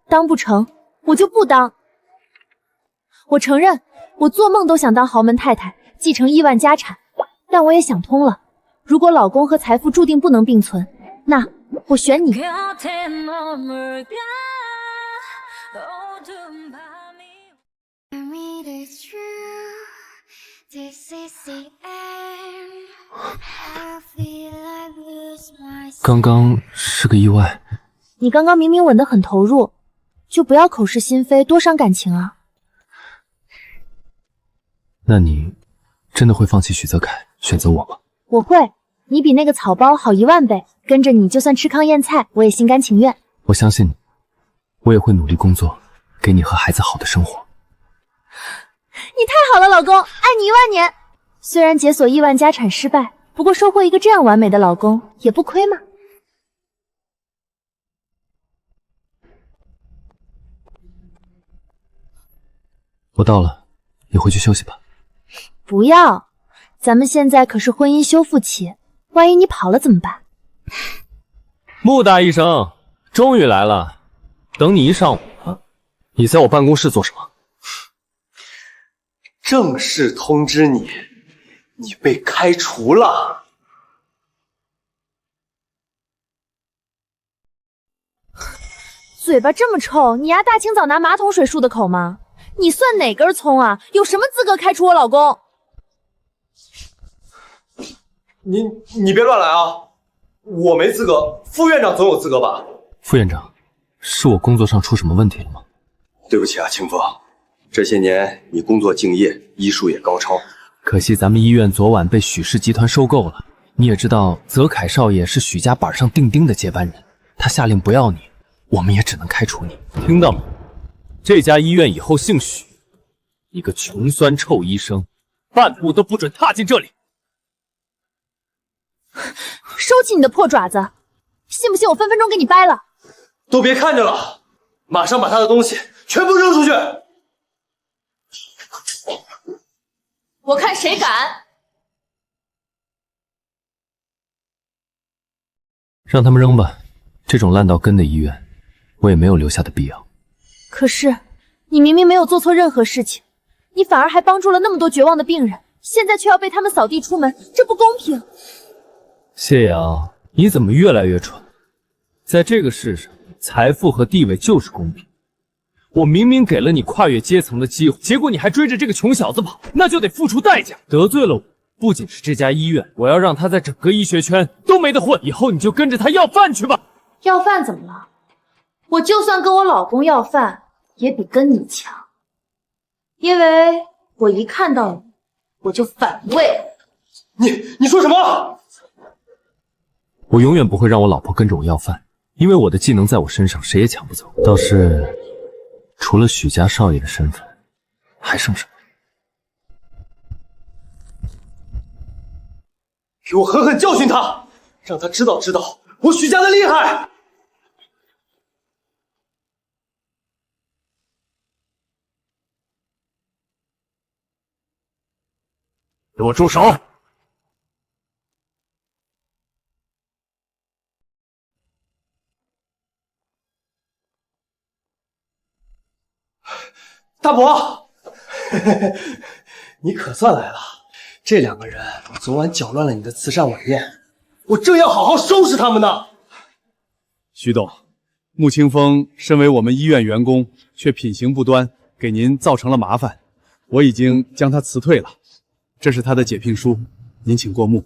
当不成，我就不当。我承认，我做梦都想当豪门太太，继承亿万家产，但我也想通了，如果老公和财富注定不能并存，那我选你。刚刚是个意外。你刚刚明明吻得很投入，就不要口是心非，多伤感情啊。那你真的会放弃许泽楷，选择我吗？我会，你比那个草包好10000倍，跟着你就算吃糠咽菜，我也心甘情愿。我相信你，我也会努力工作，给你和孩子好的生活。你太好了，老公，爱你10000年。虽然解锁亿万家产失败，不过收获一个这样完美的老公也不亏嘛。我到了，你回去休息吧。不要，咱们现在可是婚姻修复期，万一你跑了怎么办？穆大医生终于来了，等你一上午了。你在我办公室做什么？正式通知你，你被开除了。嘴巴这么臭，你丫大清早拿马桶水漱的口吗？你算哪根葱啊？有什么资格开除我老公？你别乱来啊！我没资格，副院长总有资格吧？副院长，是我工作上出什么问题了吗？对不起啊，清风，这些年你工作敬业，医术也高超，可惜咱们医院昨晚被许氏集团收购了，你也知道，泽凯少爷是许家板上钉钉的接班人，他下令不要你，我们也只能开除你。听到了？这家医院以后姓许，你个穷酸臭医生，半步都不准踏进这里！收起你的破爪子，信不信我分分钟给你掰了？都别看着了，马上把他的东西全部扔出去！我看谁敢！让他们扔吧，这种烂到根的医院，我也没有留下的必要。可是，你明明没有做错任何事情，你反而还帮助了那么多绝望的病人，现在却要被他们扫地出门，这不公平！谢瑶，你怎么越来越蠢？在这个世上，财富和地位就是公平。我明明给了你跨越阶层的机会，结果你还追着这个穷小子跑，那就得付出代价。得罪了我，不仅是这家医院，我要让他在整个医学圈都没得混。以后你就跟着他要饭去吧。要饭怎么了？我就算跟我老公要饭，也比跟你强，因为我一看到你，我就反胃。你说什么？我永远不会让我老婆跟着我要饭，因为我的技能在我身上，谁也抢不走。倒是，除了许家少爷的身份，还剩什么？给我狠狠教训他，让他知道我许家的厉害！给我住手！大伯，你可算来了。这两个人昨晚搅乱了你的慈善晚宴，我正要好好收拾他们呢。徐董，穆清风身为我们医院员工，却品行不端，给您造成了麻烦，我已经将他辞退了。这是他的解聘书，您请过目。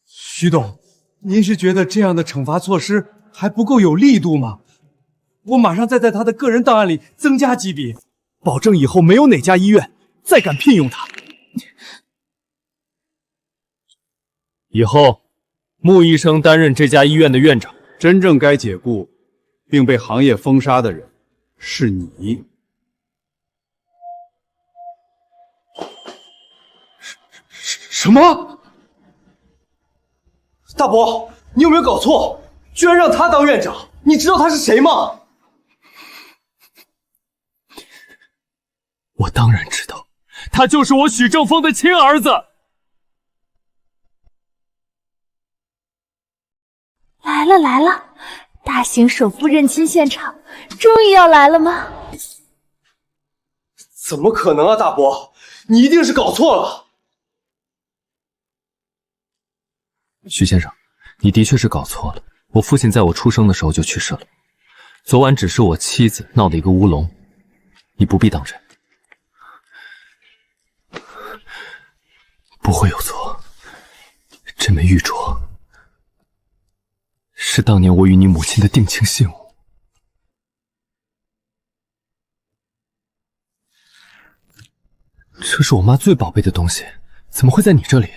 徐董，您是觉得这样的惩罚措施还不够有力度吗？我马上再在他的个人档案里增加几笔，保证以后没有哪家医院再敢聘用他。以后，穆医生担任这家医院的院长。真正该解雇并被行业封杀的人是你。什么？大伯，你有没有搞错？居然让他当院长？你知道他是谁吗？我当然知道，他就是我许正风的亲儿子。来了来了，大型首富认亲现场终于要来了吗？怎么可能啊，大伯，你一定是搞错了。徐先生，你的确是搞错了。我父亲在我出生的时候就去世了，昨晚只是我妻子闹的一个乌龙，你不必当真。不会有错，这枚玉镯是当年我与你母亲的定情信物。这是我妈最宝贝的东西，怎么会在你这里？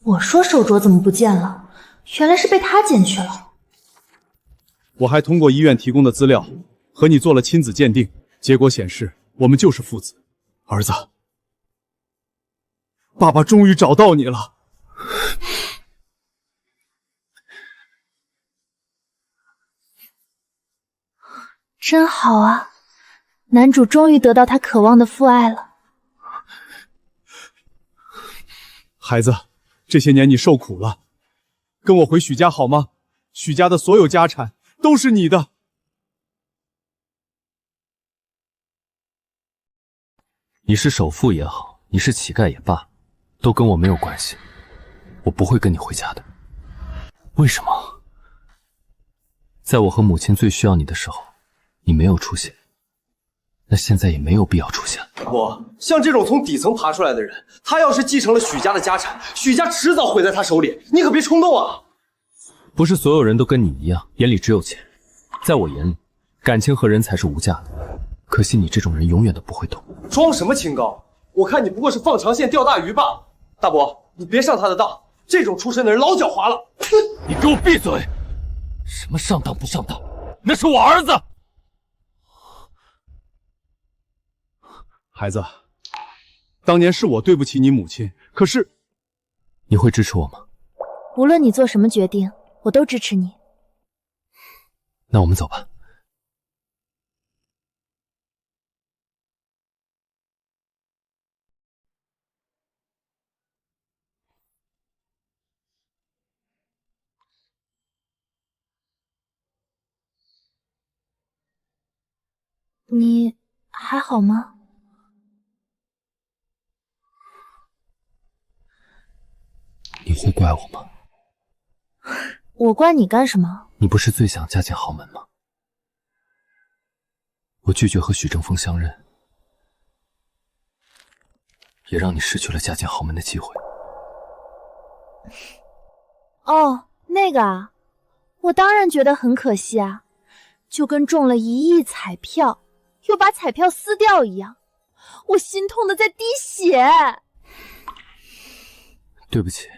我说手镯怎么不见了？原来是被他捡去了。我还通过医院提供的资料和你做了亲子鉴定，结果显示我们就是父子。儿子，爸爸终于找到你了。真好啊，男主终于得到他渴望的父爱了。孩子，这些年你受苦了，跟我回许家好吗？许家的所有家产都是你的。你是首富也好，你是乞丐也罢，都跟我没有关系。我不会跟你回家的。为什么？在我和母亲最需要你的时候，你没有出现，那现在也没有必要出现。大伯，像这种从底层爬出来的人，他要是继承了许家的家产，许家迟早毁在他手里，你可别冲动啊！不是所有人都跟你一样，眼里只有钱。在我眼里，感情和人才是无价的。可惜你这种人永远都不会懂。装什么清高？我看你不过是放长线钓大鱼罢了。大伯，你别上他的当，这种出身的人老狡猾了。你给我闭嘴！什么上当不上当？那是我儿子。孩子，当年是我对不起你母亲，可是你会支持我吗？无论你做什么决定，我都支持你。那我们走吧。你还好吗？你会怪我吗？我怪你干什么？你不是最想嫁进豪门吗？我拒绝和许正风相认，也让你失去了嫁进豪门的机会。哦，那个啊，我当然觉得很可惜啊，就跟中了1亿彩票，又把彩票撕掉一样，我心痛的在滴血。对不起，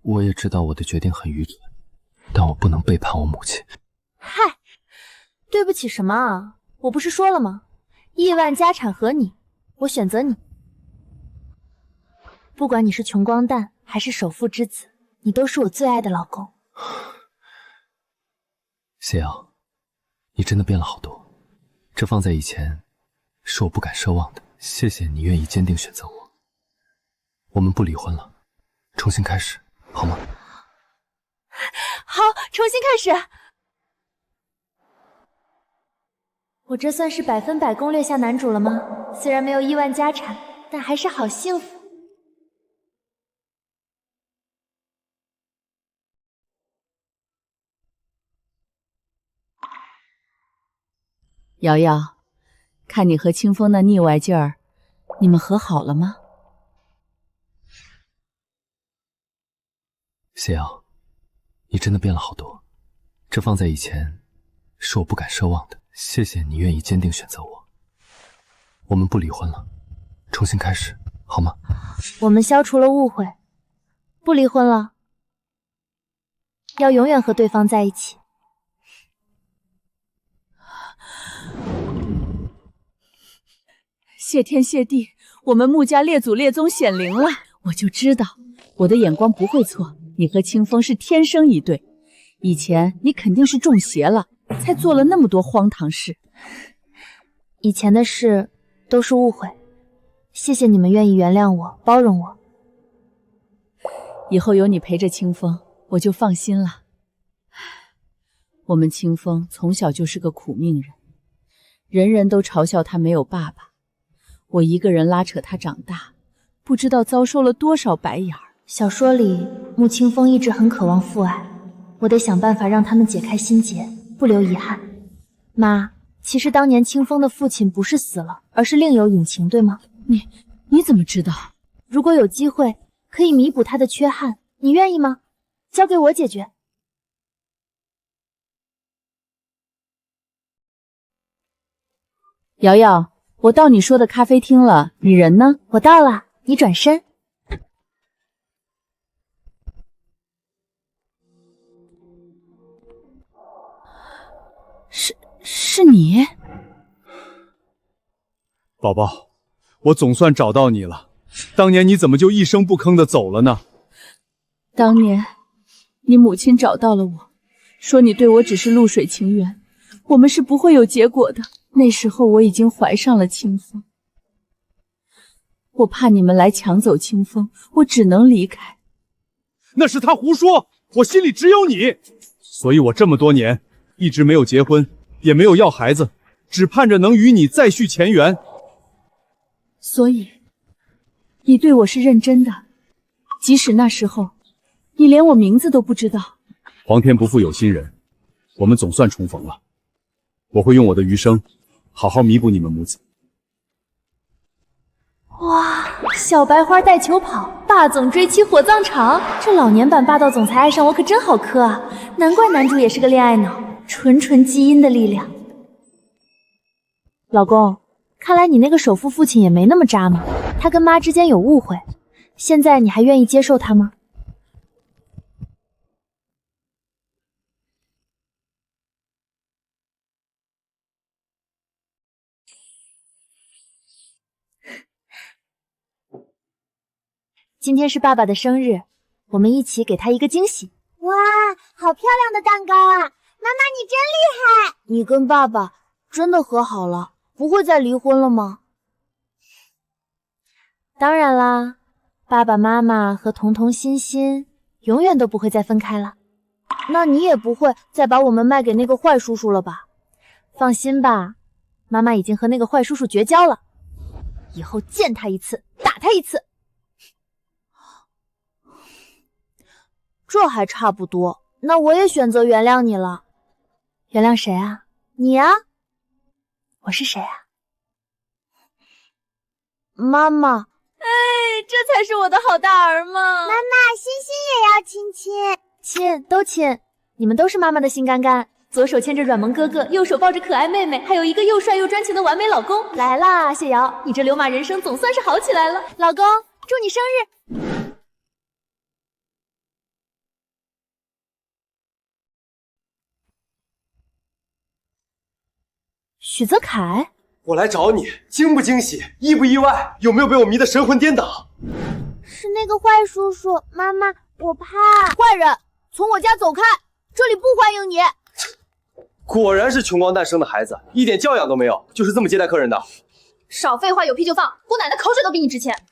我也知道我的决定很愚蠢，但我不能背叛我母亲。嗨，对不起什么啊？我不是说了吗？亿万家产和你，我选择你。不管你是穷光蛋还是首富之子，你都是我最爱的老公。谢瑶，你真的变了好多，这放在以前是我不敢奢望的。谢谢你愿意坚定选择我，我们不离婚了，重新开始，好吗？好，重新开始。我这算是100%攻略下男主了吗？虽然没有亿万家产，但还是好幸福。瑶瑶，看你和清风那腻歪劲儿，你们和好了吗？谢瑶，你真的变了好多，这放在以前是我不敢奢望的。谢谢你愿意坚定选择我，我们不离婚了，重新开始，好吗？我们消除了误会，不离婚了，要永远和对方在一起。谢天谢地，我们穆家列祖列宗显灵了！我就知道我的眼光不会错，你和清风是天生一对。以前你肯定是中邪了，才做了那么多荒唐事。以前的事都是误会，谢谢你们愿意原谅我，包容我。以后有你陪着清风，我就放心了。我们清风从小就是个苦命人，人人都嘲笑他没有爸爸，我一个人拉扯他长大，不知道遭受了多少白眼儿。小说里穆清风一直很渴望父爱，我得想办法让他们解开心结，不留遗憾。妈，其实当年清风的父亲不是死了，而是另有隐情，对吗？你怎么知道？如果有机会可以弥补他的缺憾，你愿意吗？交给我解决。瑶瑶，我到你说的咖啡厅了，你人呢？我到了，你转身。是你？宝宝，我总算找到你了。当年你怎么就一声不吭的走了呢？当年你母亲找到了我，说你对我只是露水情缘，我们是不会有结果的。那时候我已经怀上了清风，我怕你们来抢走清风，我只能离开。那是他胡说，我心里只有你，所以我这么多年一直没有结婚，也没有要孩子，只盼着能与你再续前缘。所以你对我是认真的，即使那时候你连我名字都不知道。皇天不负有心人，我们总算重逢了。我会用我的余生好好弥补你们母子。哇，小白花带球跑，霸总追妻火葬场，这老年版霸道总裁爱上我可真好磕啊！难怪男主也是个恋爱脑，纯基因的力量。老公，看来你那个首富父亲也没那么渣嘛，他跟妈之间有误会，现在你还愿意接受他吗？今天是爸爸的生日，我们一起给他一个惊喜。哇，好漂亮的蛋糕啊！妈妈，你真厉害！你跟爸爸真的和好了，不会再离婚了吗？当然啦，爸爸妈妈和彤彤、欣欣永远都不会再分开了。那你也不会再把我们卖给那个坏叔叔了吧？放心吧，妈妈已经和那个坏叔叔绝交了，以后见他一次打他一次。这还差不多，那我也选择原谅你了。原谅谁啊？你啊？我是谁啊？妈妈。哎，这才是我的好大儿嘛！妈妈，欣欣也要亲亲，亲都亲，你们都是妈妈的心肝肝。左手牵着软萌哥哥，右手抱着可爱妹妹，还有一个又帅又专情的完美老公。来啦，谢瑶，你这流马人生总算是好起来了。老公，祝你生日！许泽凯，我来找你，惊不惊喜，意不意外，有没有被我迷得神魂颠倒？是那个坏叔叔，妈妈，我怕。坏人，从我家走开，这里不欢迎你。果然是穷光蛋生的孩子，一点教养都没有，就是这么接待客人的。少废话，有屁就放，姑奶奶口水都比你值钱。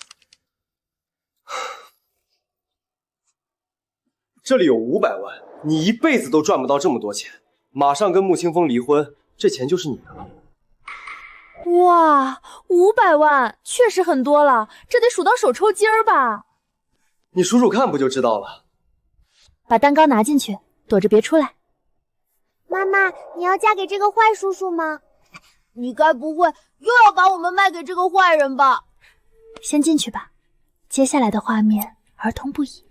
这里有500万，你一辈子都赚不到这么多钱，马上跟穆清风离婚，这钱就是你的了。哇，500万确实很多了，这得数到手抽筋儿吧？你数数看不就知道了。把蛋糕拿进去，躲着别出来。妈妈，你要嫁给这个坏叔叔吗？你该不会又要把我们卖给这个坏人吧？先进去吧，接下来的画面儿童不宜。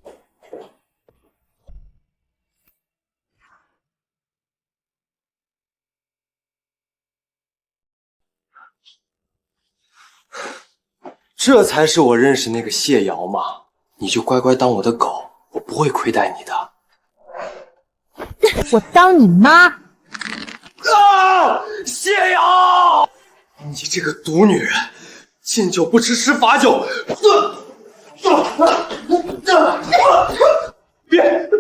这才是我认识那个谢瑶嘛，你就乖乖当我的狗，我不会亏待你的。我当你妈！啊！谢瑶，你这个毒女人，敬酒不吃吃罚酒。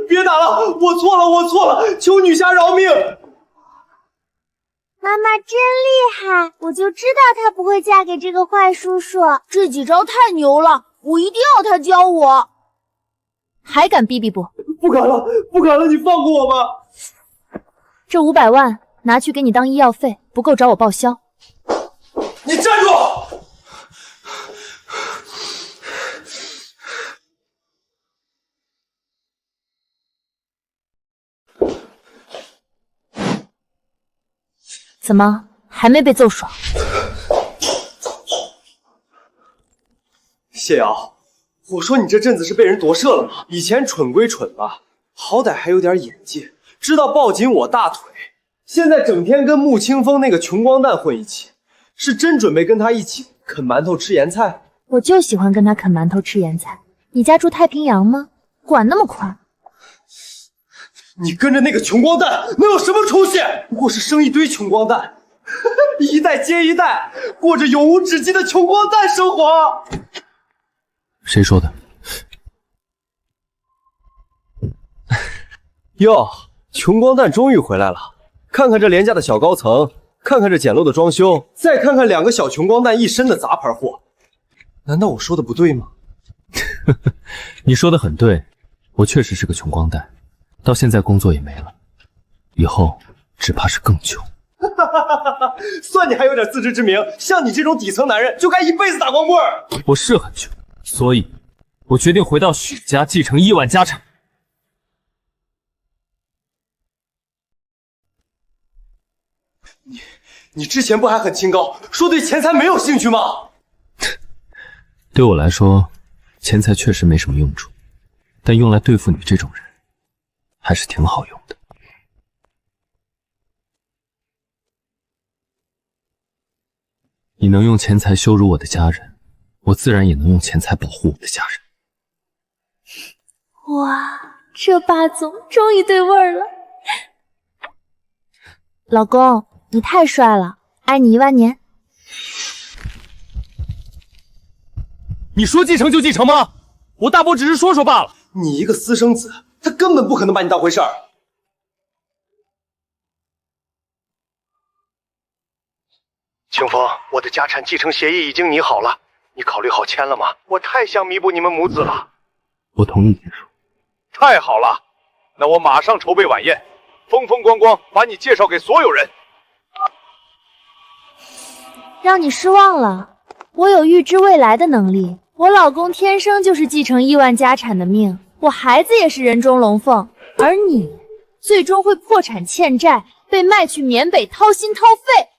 别打了，我错了，我错了，求女侠饶命！妈妈真厉害，我就知道她不会嫁给这个坏叔叔。这几招太牛了，我一定要他教我。还敢逼逼不？不敢了，不敢了，你放过我吧。这500万拿去给你当医药费，不够找我报销。你站住！怎么还没被揍爽？谢瑶，我说你这阵子是被人夺舍了吗？以前蠢归蠢吧，好歹还有点眼界，知道抱紧我大腿。现在整天跟穆清风那个穷光蛋混一起，是真准备跟他一起啃馒头吃盐菜？我就喜欢跟他啃馒头吃盐菜。你家住太平洋吗？管那么宽？你跟着那个穷光蛋能有什么出息？不过是生一堆穷光蛋，一代接一代，过着永无止境的穷光蛋生活。谁说的？哟，穷光蛋终于回来了！看看这廉价的小高层，看看这简陋的装修，再看看2个小穷光蛋一身的杂牌货，难道我说的不对吗？你说的很对，我确实是个穷光蛋，到现在工作也没了，以后只怕是更穷。算你还有点自知之明，像你这种底层男人就该一辈子打光棍儿。我是很穷，所以我决定回到许家继承亿万家产。你之前不还很清高，说对钱财没有兴趣吗？对我来说，钱财确实没什么用处，但用来对付你这种人，还是挺好用的。你能用钱财羞辱我的家人，我自然也能用钱财保护我的家人。哇，这霸总终于对味儿了。老公，你太帅了，爱你1万年。你说继承就继承吗？我大伯只是说说罢了。你一个私生子，他根本不可能把你当回事儿。清风，我的家产继承协议已经拟好了，你考虑好签了吗？我太想弥补你们母子了。我同意结束。太好了，那我马上筹备晚宴，风风光光把你介绍给所有人。让你失望了，我有预知未来的能力。我老公天生就是继承亿万家产的命，我孩子也是人中龙凤，而你最终会破产欠债，被卖去缅北掏心掏肺。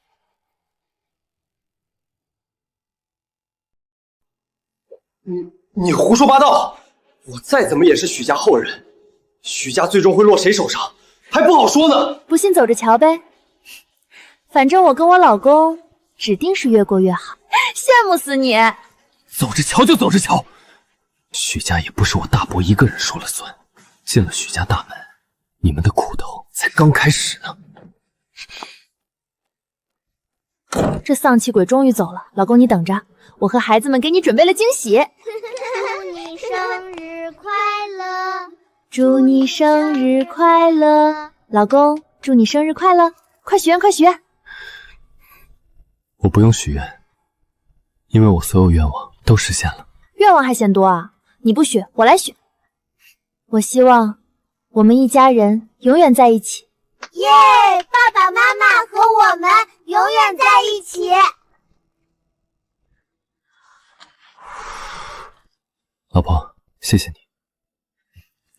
你胡说八道！我再怎么也是许家后人，许家最终会落谁手上，还不好说呢。不信走着瞧呗，反正我跟我老公指定是越过越好，羡慕死你！走着瞧就走着瞧，许家也不是我大伯一个人说了算。进了许家大门，你们的苦头才刚开始呢。这丧气鬼终于走了，老公你等着，我和孩子们给你准备了惊喜。祝你生日快乐！祝你生日快乐！老公，祝你生日快乐！快许愿，快许愿！我不用许愿，因为我所有愿望都实现了。愿望还嫌多啊？你不许，我来许。我希望我们一家人永远在一起。耶！爸爸妈妈和我们永远在一起。老婆，谢谢你。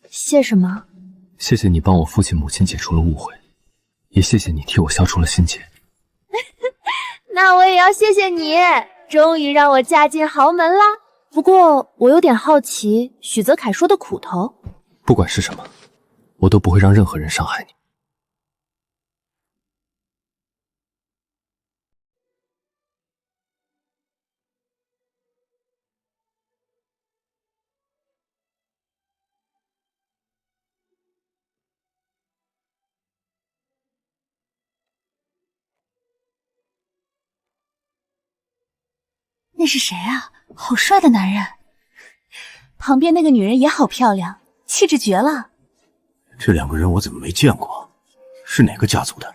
谢什么？谢谢你帮我父亲母亲解除了误会，也谢谢你替我消除了心结。那我也要谢谢你，终于让我嫁进豪门啦。不过我有点好奇许泽凯说的苦头。不管是什么，我都不会让任何人伤害你。那是谁啊？好帅的男人！旁边那个女人也好漂亮，气质绝了。这两个人我怎么没见过？是哪个家族的？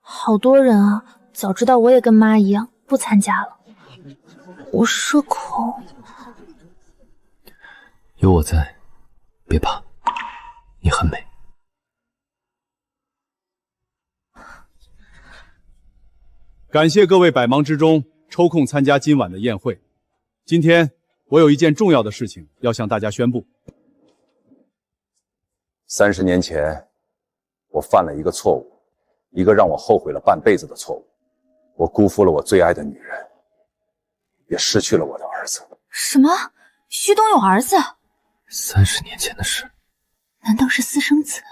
好多人啊！早知道我也跟妈一样不参加了。我社恐。有我在，别怕，你很美。感谢各位百忙之中抽空参加今晚的宴会。今天我有一件重要的事情要向大家宣布。30年前，我犯了一个错误，一个让我后悔了半辈子的错误。我辜负了我最爱的女人，也失去了我的儿子。什么？徐东有儿子？30年前的事，难道是私生子？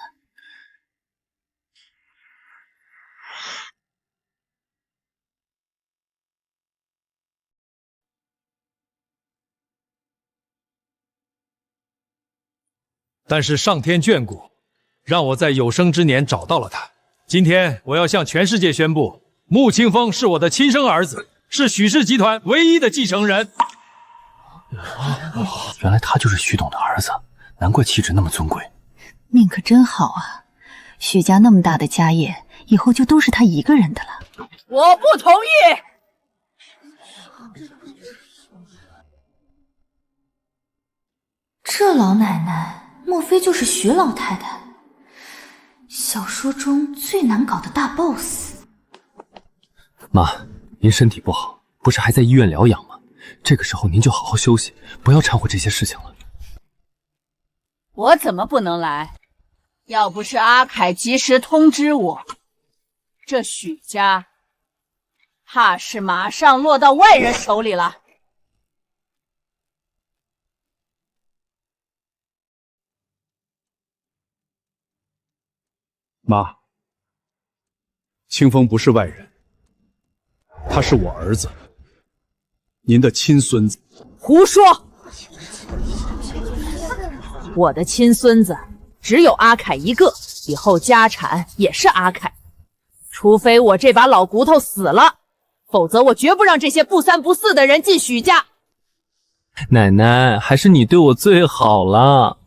但是上天眷顾，让我在有生之年找到了他。今天我要向全世界宣布，穆清风是我的亲生儿子，是许氏集团唯一的继承人。原来他就是徐董的儿子，难怪气质那么尊贵。命可真好啊！许家那么大的家业，以后就都是他一个人的了。我不同意。这老奶奶莫非就是徐老太太？小说中最难搞的大 boss。妈，您身体不好，不是还在医院疗养吗？这个时候您就好好休息，不要掺和这些事情了。我怎么不能来？要不是阿凯及时通知我，这许家怕是马上落到外人手里了。妈，清风不是外人，他是我儿子。您的亲孙子。胡说！我的亲孙子只有阿凯一个，以后家产也是阿凯，除非我这把老骨头死了，否则我绝不让这些不三不四的人进许家。奶奶，还是你对我最好了。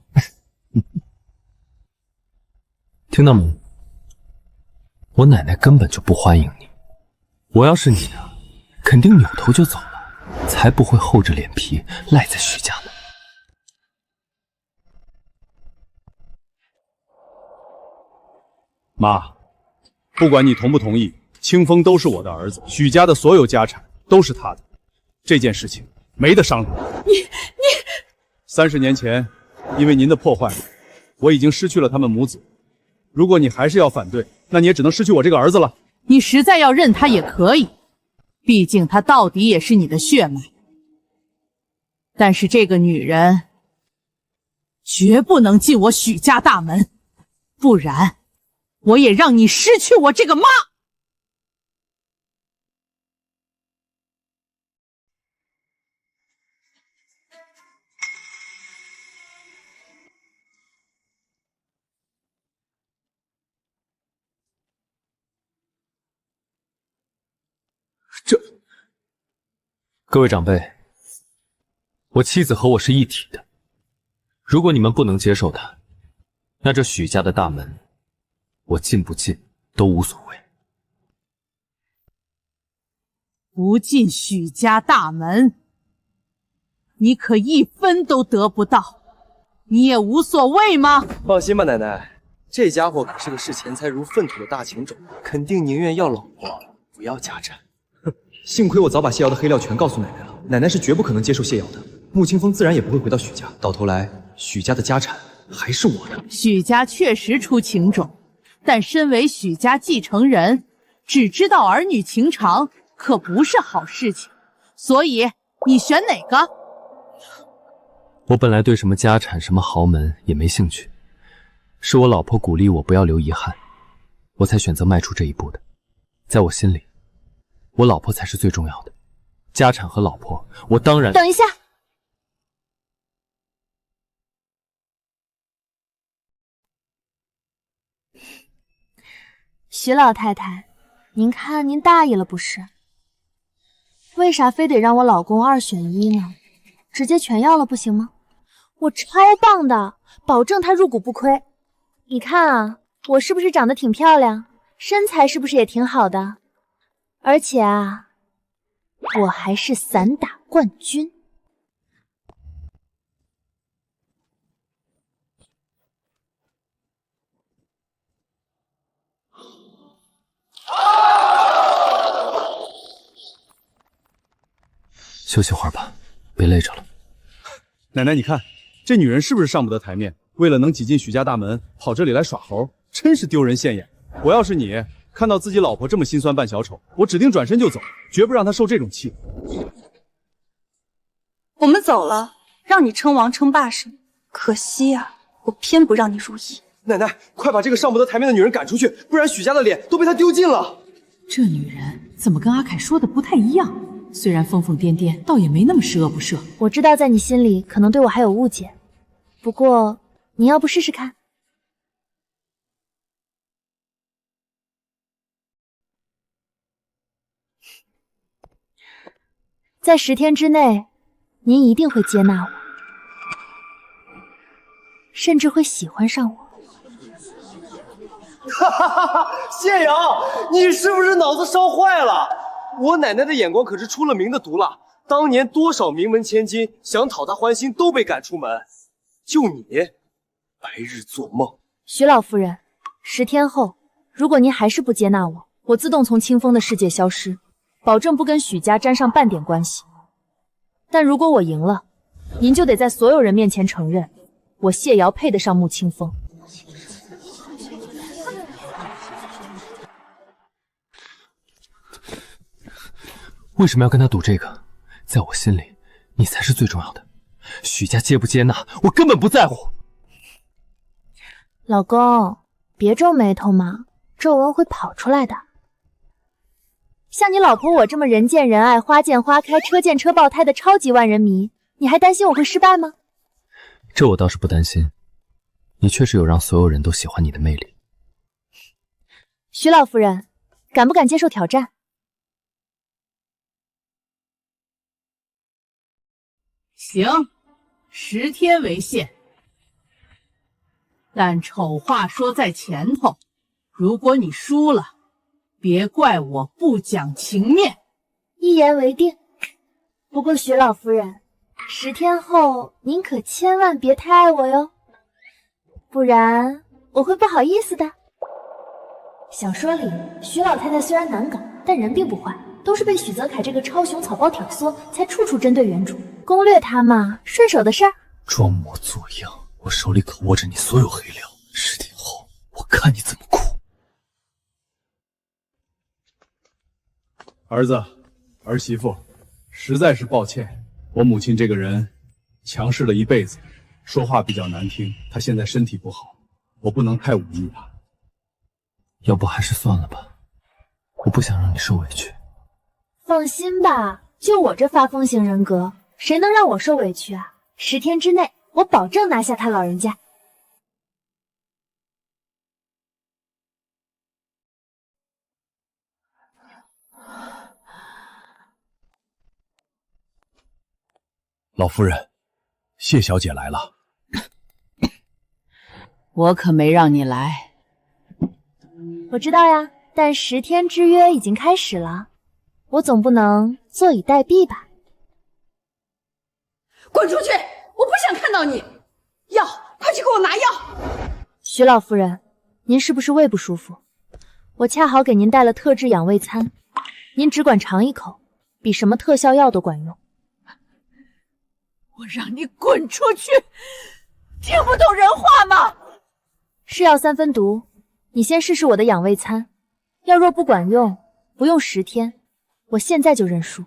听到没？我奶奶根本就不欢迎你。我要是你啊，肯定扭头就走了，才不会厚着脸皮赖在许家呢。妈，不管你同不同意，清风都是我的儿子，许家的所有家产都是他的，这件事情没得商量。你30年前，因为您的破坏，我已经失去了他们母子。如果你还是要反对，那你也只能失去我这个儿子了。你实在要认他也可以，毕竟他到底也是你的血脉。但是这个女人绝不能进我许家大门，不然我也让你失去我这个妈。各位长辈，我妻子和我是一体的，如果你们不能接受她，那这许家的大门，我进不进都无所谓。不进许家大门，你可一分都得不到，你也无所谓吗？放心吧，奶奶，这家伙可是个视钱财如粪土的大情种，肯定宁愿要老婆不要家产。幸亏我早把谢瑶的黑料全告诉奶奶了，奶奶是绝不可能接受谢瑶的，穆清风自然也不会回到许家，到头来许家的家产还是我的。许家确实出情种，但身为许家继承人，只知道儿女情长可不是好事情，所以你选哪个？我本来对什么家产什么豪门也没兴趣，是我老婆鼓励我不要留遗憾，我才选择迈出这一步的。在我心里，我老婆才是最重要的，家产和老婆我当然……等一下，徐老太太，您看您大意了不是？为啥非得让我老公2选1呢？直接全要了不行吗？我超棒的，保证他入股不亏。你看啊，我是不是长得挺漂亮？身材是不是也挺好的？而且啊，我还是散打冠军。休息会儿吧，别累着了。奶奶，你看这女人是不是上不得台面？为了能挤进许家大门，跑这里来耍猴，真是丢人现眼。我要是你，看到自己老婆这么心酸扮小丑，我指定转身就走，绝不让她受这种气。我们走了，让你称王称霸时，可惜呀，我偏不让你如意。奶奶，快把这个上不得台面的女人赶出去，不然许家的脸都被她丢尽了。这女人怎么跟阿凯说的不太一样？虽然疯疯癫癫，倒也没那么十恶不赦。我知道在你心里可能对我还有误解，不过你要不试试看？在10天之内，您一定会接纳我，甚至会喜欢上我。哈哈哈！谢瑶，你是不是脑子烧坏了？我奶奶的眼光可是出了名的毒辣，当年多少名门千金想讨她欢心都被赶出门，就你白日做梦。徐老夫人，10天后，如果您还是不接纳我，我自动从清风的世界消失，保证不跟许家沾上半点关系。但如果我赢了，您就得在所有人面前承认，我谢瑶配得上穆清风。为什么要跟他赌这个？在我心里，你才是最重要的。许家接不接纳，我根本不在乎。老公，别皱眉头嘛，皱纹会跑出来的。像你老婆我这么人见人爱、花见花开、车见车爆胎的超级万人迷，你还担心我会失败吗？这我倒是不担心，你确实有让所有人都喜欢你的魅力。徐老夫人，敢不敢接受挑战？行，10天为限。但丑话说在前头，如果你输了，别怪我不讲情面。一言为定。不过徐老夫人，10天后您可千万别太爱我哟，不然我会不好意思的。小说里徐老太太虽然难搞，但人并不坏，都是被许泽楷这个超雄草包挑唆，才处处针对原主。攻略他嘛，顺手的事儿。装模作样，我手里可握着你所有黑料，10天后我看你怎么哭。儿子，儿媳妇，实在是抱歉，我母亲这个人强势了一辈子，说话比较难听。她现在身体不好，我不能太忤逆她。要不还是算了吧，我不想让你受委屈。放心吧，就我这发疯型人格，谁能让我受委屈啊？10天之内，我保证拿下他老人家。老夫人，谢小姐来了。我可没让你来。我知道呀，但10天之约已经开始了，我总不能坐以待毙吧？滚出去！我不想看到你。药，快去给我拿药！徐老夫人，您是不是胃不舒服？我恰好给您带了特制养胃餐，您只管尝一口，比什么特效药都管用。我让你滚出去！听不懂人话吗？是药3分毒，你先试试我的养胃餐，要若不管用，不用10天，我现在就认输。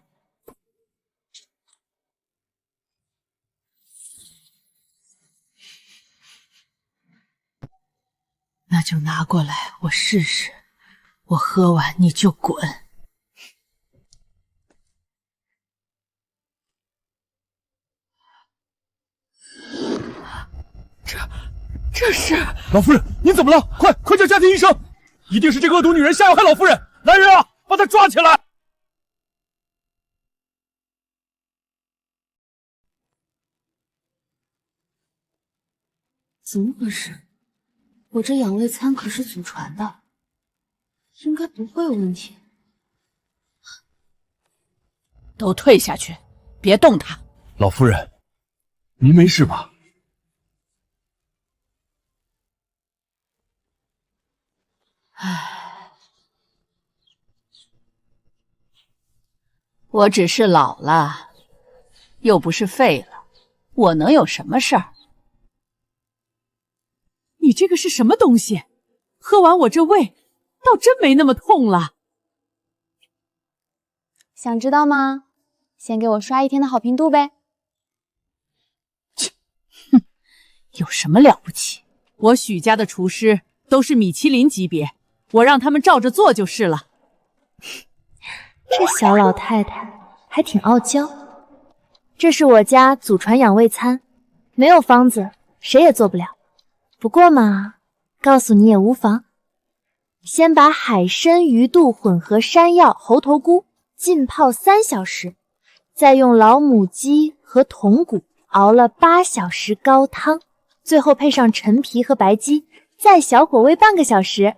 那就拿过来，我试试。我喝完你就滚。这是……老夫人，您怎么了？快叫家庭医生！一定是这个恶毒女人下药害老夫人！来人啊，把她抓起来！怎么回事？我这养胃餐可是祖传的，应该不会有问题。都退下去，别动他。老夫人，您没事吧？唉，我只是老了，又不是废了，我能有什么事儿？你这个是什么东西？喝完我这胃，倒真没那么痛了。想知道吗？先给我刷1天的好评度呗。哼，有什么了不起？我许家的厨师都是米其林级别，我让他们照着做就是了。这小老太太还挺傲娇。这是我家祖传养胃餐，没有方子，谁也做不了。不过嘛，告诉你也无妨。先把海参、鱼肚混合山药、猴头菇浸泡3小时，再用老母鸡和筒骨熬了8小时高汤，最后配上陈皮和白鸡，再小火煨半个小时。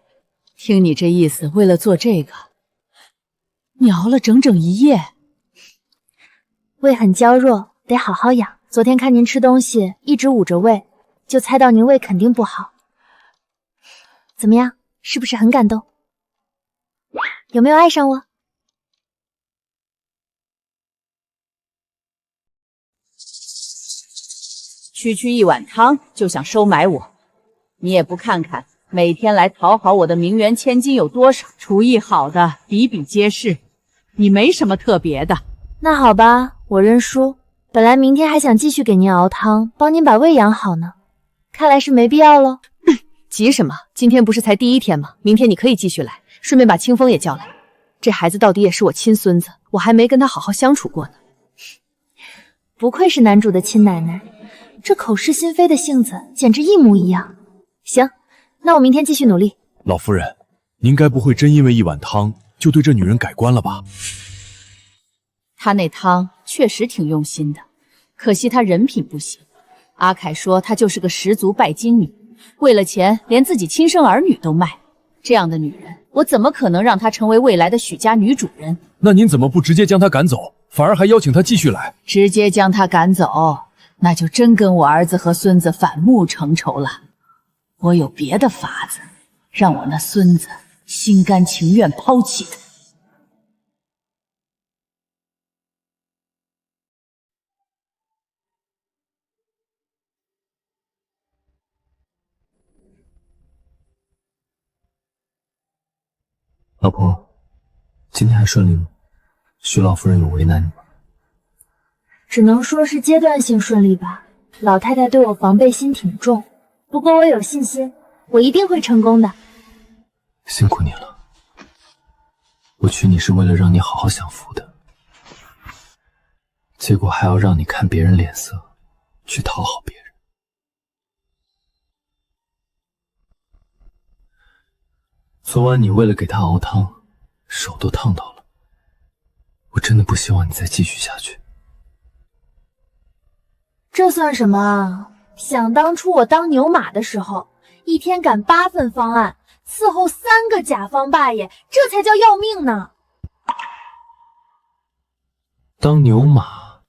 听你这意思，为了做这个，你熬了整整1夜。胃很娇弱，得好好养。昨天看您吃东西一直捂着胃，就猜到您胃肯定不好。怎么样，是不是很感动？有没有爱上我？区区1碗汤就想收买我，你也不看看每天来讨好我的名媛千金有多少，厨艺好的比比皆是，你没什么特别的。那好吧，我认输。本来明天还想继续给您熬汤，帮您把胃养好呢，看来是没必要喽。急什么？今天不是才第1天吗？明天你可以继续来，顺便把清风也叫来。这孩子到底也是我亲孙子，我还没跟他好好相处过呢。不愧是男主的亲奶奶，这口是心非的性子简直一模一样。行，那我明天继续努力。老夫人，您该不会真因为一碗汤就对这女人改观了吧？他那汤确实挺用心的，可惜他人品不行。阿凯说她就是个十足拜金女，为了钱连自己亲生儿女都卖。这样的女人，我怎么可能让她成为未来的许家女主人？那您怎么不直接将她赶走，反而还邀请她继续来？直接将她赶走，那就真跟我儿子和孙子反目成仇了。我有别的法子，让我那孙子心甘情愿抛弃她。老婆，今天还顺利吗？徐老夫人有为难你吗？只能说是阶段性顺利吧。老太太对我防备心挺重，不过我有信心，我一定会成功的。辛苦你了，我娶你是为了让你好好享福的，结果还要让你看别人脸色，去讨好别人。昨晚你为了给他熬汤，手都烫到了。我真的不希望你再继续下去。这算什么啊？想当初我当牛马的时候，一天赶8份方案，伺候3个甲方霸业，这才叫要命呢。当牛马，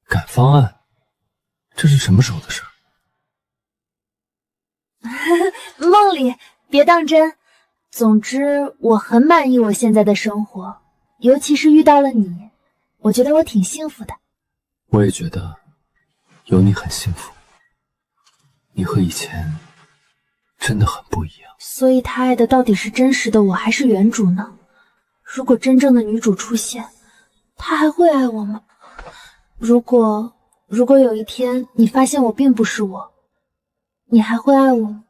赶方案，这是什么时候的事儿？梦里，别当真。总之，我很满意我现在的生活，尤其是遇到了你，我觉得我挺幸福的。我也觉得有你很幸福，你和以前真的很不一样。所以他爱的到底是真实的我还是原主呢？如果真正的女主出现，他还会爱我吗？如果有一天你发现我并不是我，你还会爱我吗？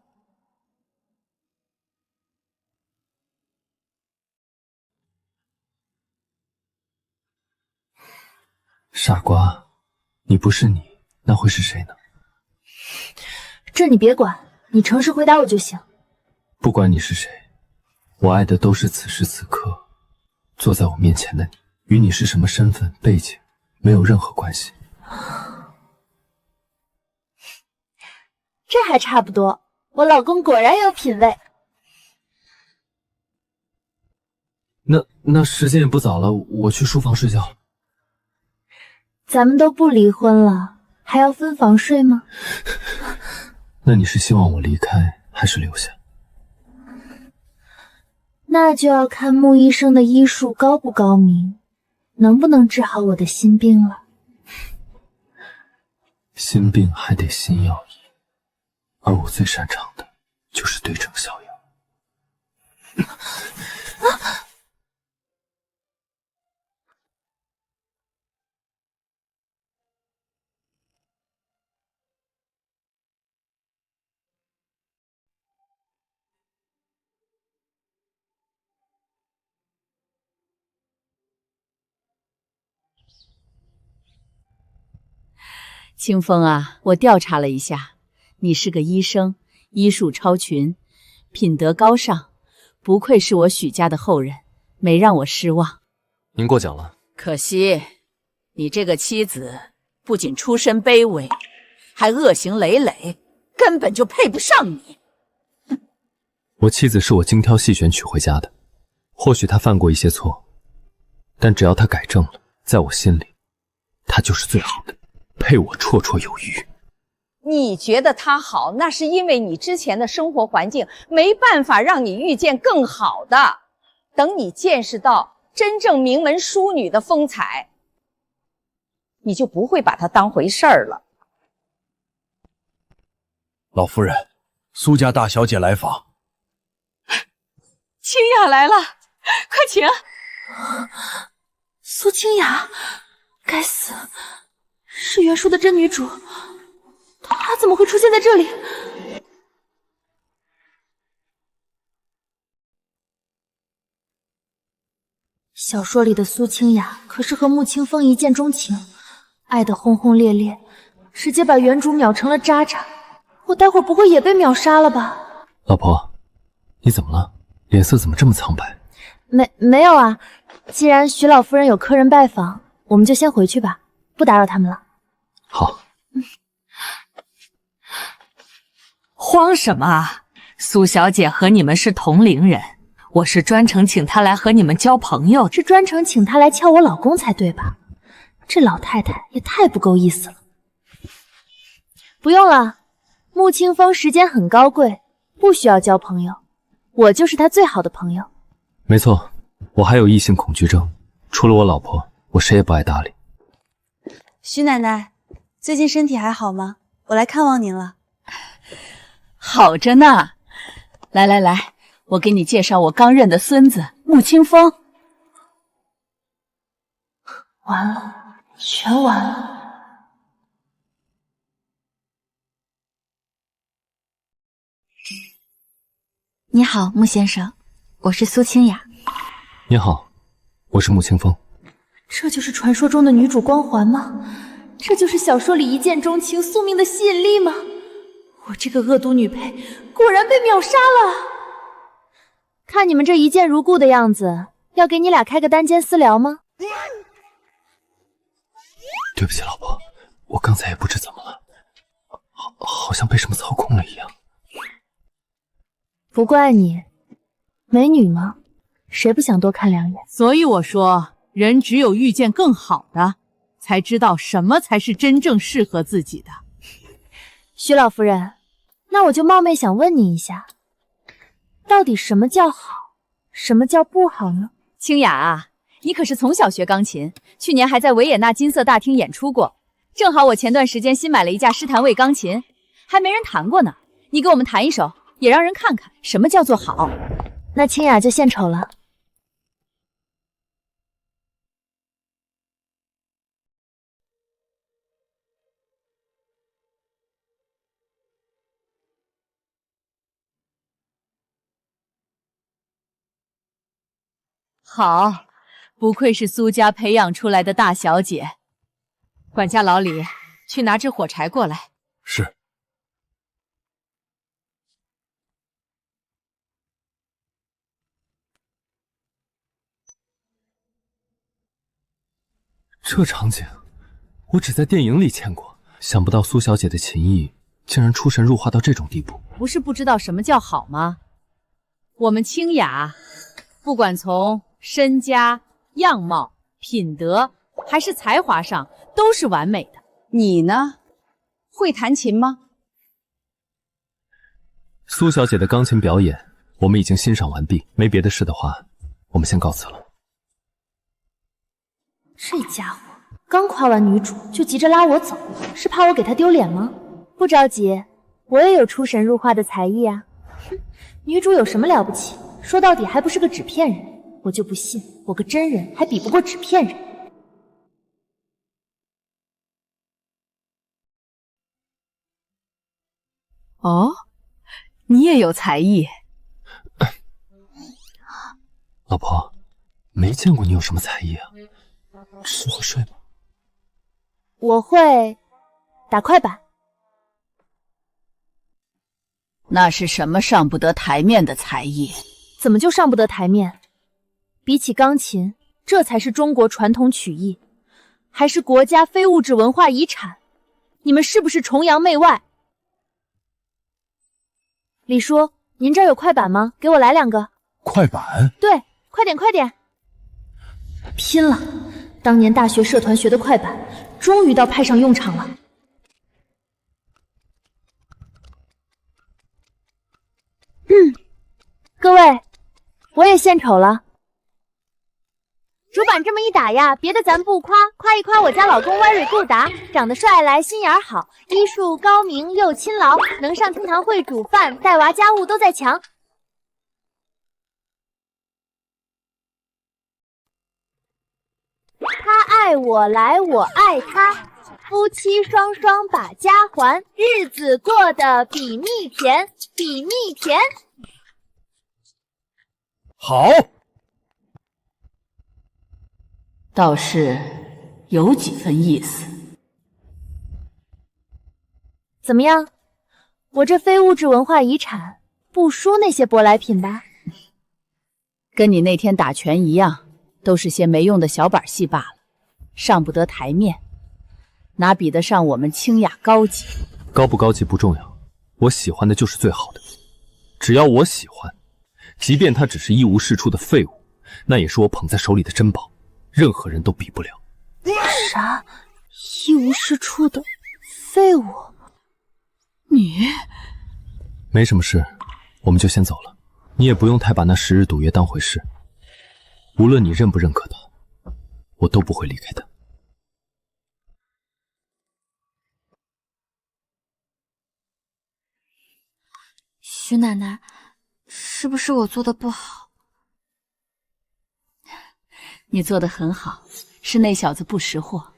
傻瓜，你不是你，那会是谁呢？这你别管，你诚实回答我就行。不管你是谁，我爱的都是此时此刻坐在我面前的你，与你是什么身份背景没有任何关系。这还差不多，我老公果然有品味。那时间也不早了，我去书房睡觉。咱们都不离婚了，还要分房睡吗？那你是希望我离开还是留下？那就要看穆医生的医术高不高明，能不能治好我的心病了。心病还得心药医，而我最擅长的就是对症下药。清风啊，我调查了一下，你是个医生，医术超群，品德高尚，不愧是我许家的后人，没让我失望。您过奖了。可惜，你这个妻子不仅出身卑微，还恶行累累，根本就配不上你。我妻子是我精挑细选娶回家的，或许她犯过一些错，但只要她改正了，在我心里，她就是最好的，配我绰绰有余。你觉得她好，那是因为你之前的生活环境没办法让你遇见更好的。等你见识到真正名门淑女的风采，你就不会把她当回事儿了。老夫人，苏家大小姐来访。清雅来了，快请。苏清雅，该死，是原书的真女主，她怎么会出现在这里？小说里的苏清雅可是和穆清风一见钟情，爱得轰轰烈烈，直接把原主秒成了渣渣。我待会儿不会也被秒杀了吧？老婆，你怎么了？脸色怎么这么苍白？没有啊，既然徐老夫人有客人拜访，我们就先回去吧，不打扰他们了。好。慌什么啊？苏小姐和你们是同龄人，我是专程请她来和你们交朋友，是专程请她来撬我老公才对吧？这老太太也太不够意思了。不用了，穆清风时间很高贵，不需要交朋友，我就是他最好的朋友。没错，我还有异性恐惧症，除了我老婆，我谁也不爱搭理。徐奶奶，最近身体还好吗？我来看望您了。好着呢。来来来，我给你介绍我刚认的孙子穆清风。完了，全完了。你好，穆先生，我是苏清雅。你好，我是穆清风。这就是传说中的女主光环吗？这就是小说里一见钟情宿命的吸引力吗？我这个恶毒女配果然被秒杀了。看你们这一见如故的样子，要给你俩开个单间私聊吗？对不起，老婆，我刚才也不知怎么了，好像被什么操控了一样。不怪你，美女吗？谁不想多看两眼？所以我说，人只有遇见更好的，才知道什么才是真正适合自己的。徐老夫人，那我就冒昧想问你一下，到底什么叫好，什么叫不好呢？清雅啊，你可是从小学钢琴，去年还在维也纳金色大厅演出过。正好我前段时间新买了一架施弹卫钢琴，还没人弹过呢，你给我们弹一首，也让人看看什么叫做好。那清雅就献丑了。好，不愧是苏家培养出来的大小姐。管家老李，去拿支火柴过来。是。这场景，我只在电影里见过，想不到苏小姐的琴艺竟然出神入化到这种地步。不是不知道什么叫好吗？我们清雅，不管从身家、样貌、品德，还是才华上，都是完美的。你呢？会弹琴吗？苏小姐的钢琴表演，我们已经欣赏完毕。没别的事的话，我们先告辞了。这家伙刚夸完女主，就急着拉我走，是怕我给他丢脸吗？不着急，我也有出神入化的才艺啊！哼，女主有什么了不起？说到底还不是个纸片人。我就不信，我个真人还比不过纸片人。哦，你也有才艺。老婆，没见过你有什么才艺啊？吃和睡吗？我会打快板。那是什么上不得台面的才艺？怎么就上不得台面？比起钢琴，这才是中国传统曲艺，还是国家非物质文化遗产。你们是不是崇洋媚外？李叔，您这儿有快板吗？给我来2个。快板？对，快点快点！拼了！当年大学社团学的快板，终于到派上用场了。各位，我也献丑了。主板这么一打呀，别的咱不夸，夸一夸我家老公歪蕊顾达，长得帅来，心眼好，医术高明又勤劳，能上厅堂会煮饭，带娃家务都在墙。他爱我来，我爱他，夫妻双双把家还，日子过得比蜜甜，比蜜甜。好。 。 。 。。。。。。。。。。。。。。。。。。。。。。。。。。。。。。。。。。。。。。。。。。。。。。。。。。。。。。。。。。。。。。。。。。。。。。。。。。。。。。。。。。。。。。。。。。。。。。。。。。。。。。。。。。。。。。。。。。。。。。。。。。。。。。。。。。。。。。。。。。。。。。。。。。。。。。。。。。。。।。।। 好。倒是有几分意思。怎么样？我这非物质文化遗产不输那些舶来品吧？跟你那天打拳一样，都是些没用的小把戏罢了，上不得台面，哪比得上我们清雅高级？高不高级不重要，我喜欢的就是最好的。只要我喜欢，即便它只是一无是处的废物，那也是我捧在手里的珍宝，任何人都比不了。啥？一无是处的废物？你没什么事，我们就先走了。你也不用太把那10日赌约当回事。无论你认不认可他，我都不会离开他。徐奶奶，是不是我做的不好？你做得很好，是那小子不识货。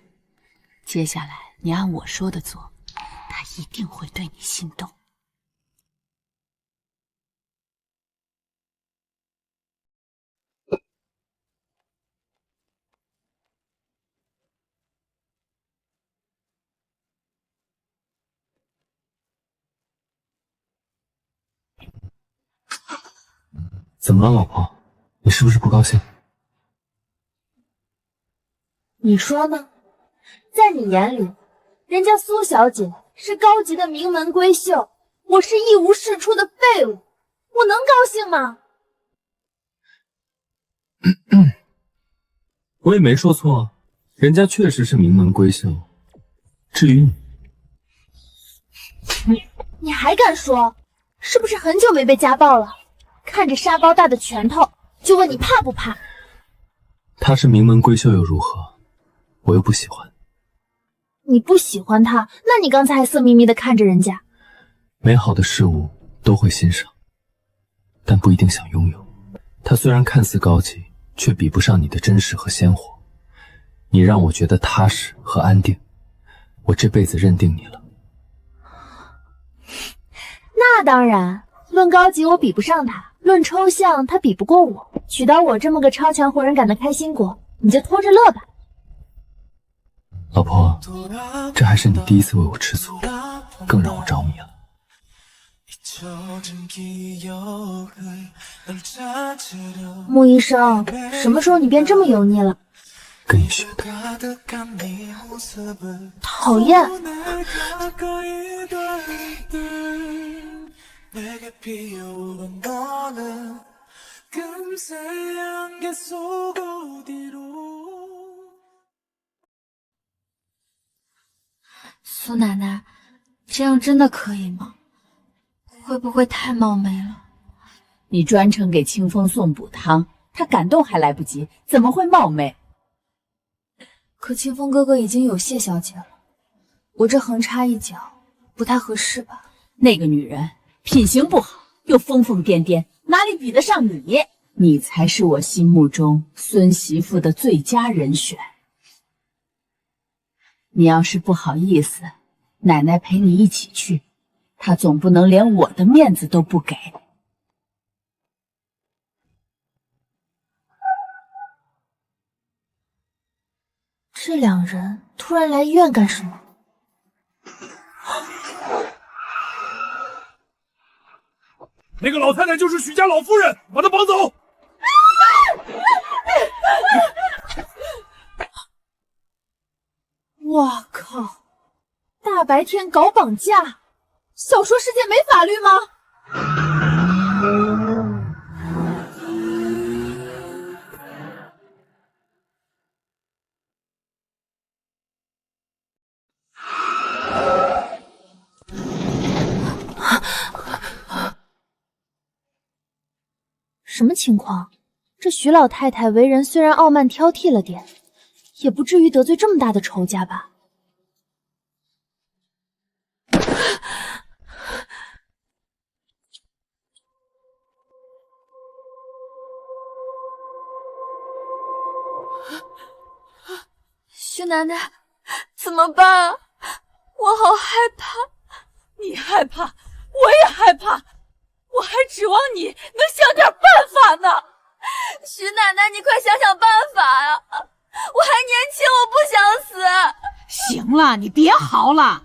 接下来你按我说的做，他一定会对你心动。怎么了，老婆？你是不是不高兴？你说呢？在你眼里，人家苏小姐是高级的名门闺秀，我是一无是处的废物，我能高兴吗？我也没说错，人家确实是名门闺秀。至于你还敢说？是不是很久没被家暴了？看着沙包大的拳头，就问你怕不怕？她是名门闺秀又如何？我又不喜欢。你不喜欢她，那你刚才还色眯眯的看着人家。美好的事物都会欣赏，但不一定想拥有。她虽然看似高级，却比不上你的真实和鲜活。你让我觉得踏实和安定，我这辈子认定你了。那当然，论高级我比不上他，论抽象他比不过我。娶到我这么个超强活人感的开心果，你就拖着乐吧。老婆，这还是你第一次为我吃醋，更让我着迷了。穆医生，什么时候你变这么油腻了？跟你学的。讨厌。苏奶奶，这样真的可以吗？会不会太冒昧了？你专程给清风送补汤，他感动还来不及，怎么会冒昧？可清风哥哥已经有谢小姐了，我这横插一脚不太合适吧？那个女人品行不好，又疯疯癫癫，哪里比得上你？你才是我心目中孙媳妇的最佳人选。你要是不好意思，奶奶陪你一起去，她总不能连我的面子都不给。这两人突然来医院干什么？那个老太太就是许家老夫人，把她绑走！我靠！大白天搞绑架，小说世界没法律吗？什么情况？这徐老太太为人虽然傲慢挑剔了点，也不至于得罪这么大的仇家吧？徐奶奶，怎么办啊？我好害怕。你害怕，我也害怕，我还指望你能想点办法呢。徐奶奶，你快想想办法呀！我还年轻，我不想死。行了，你别嚎了，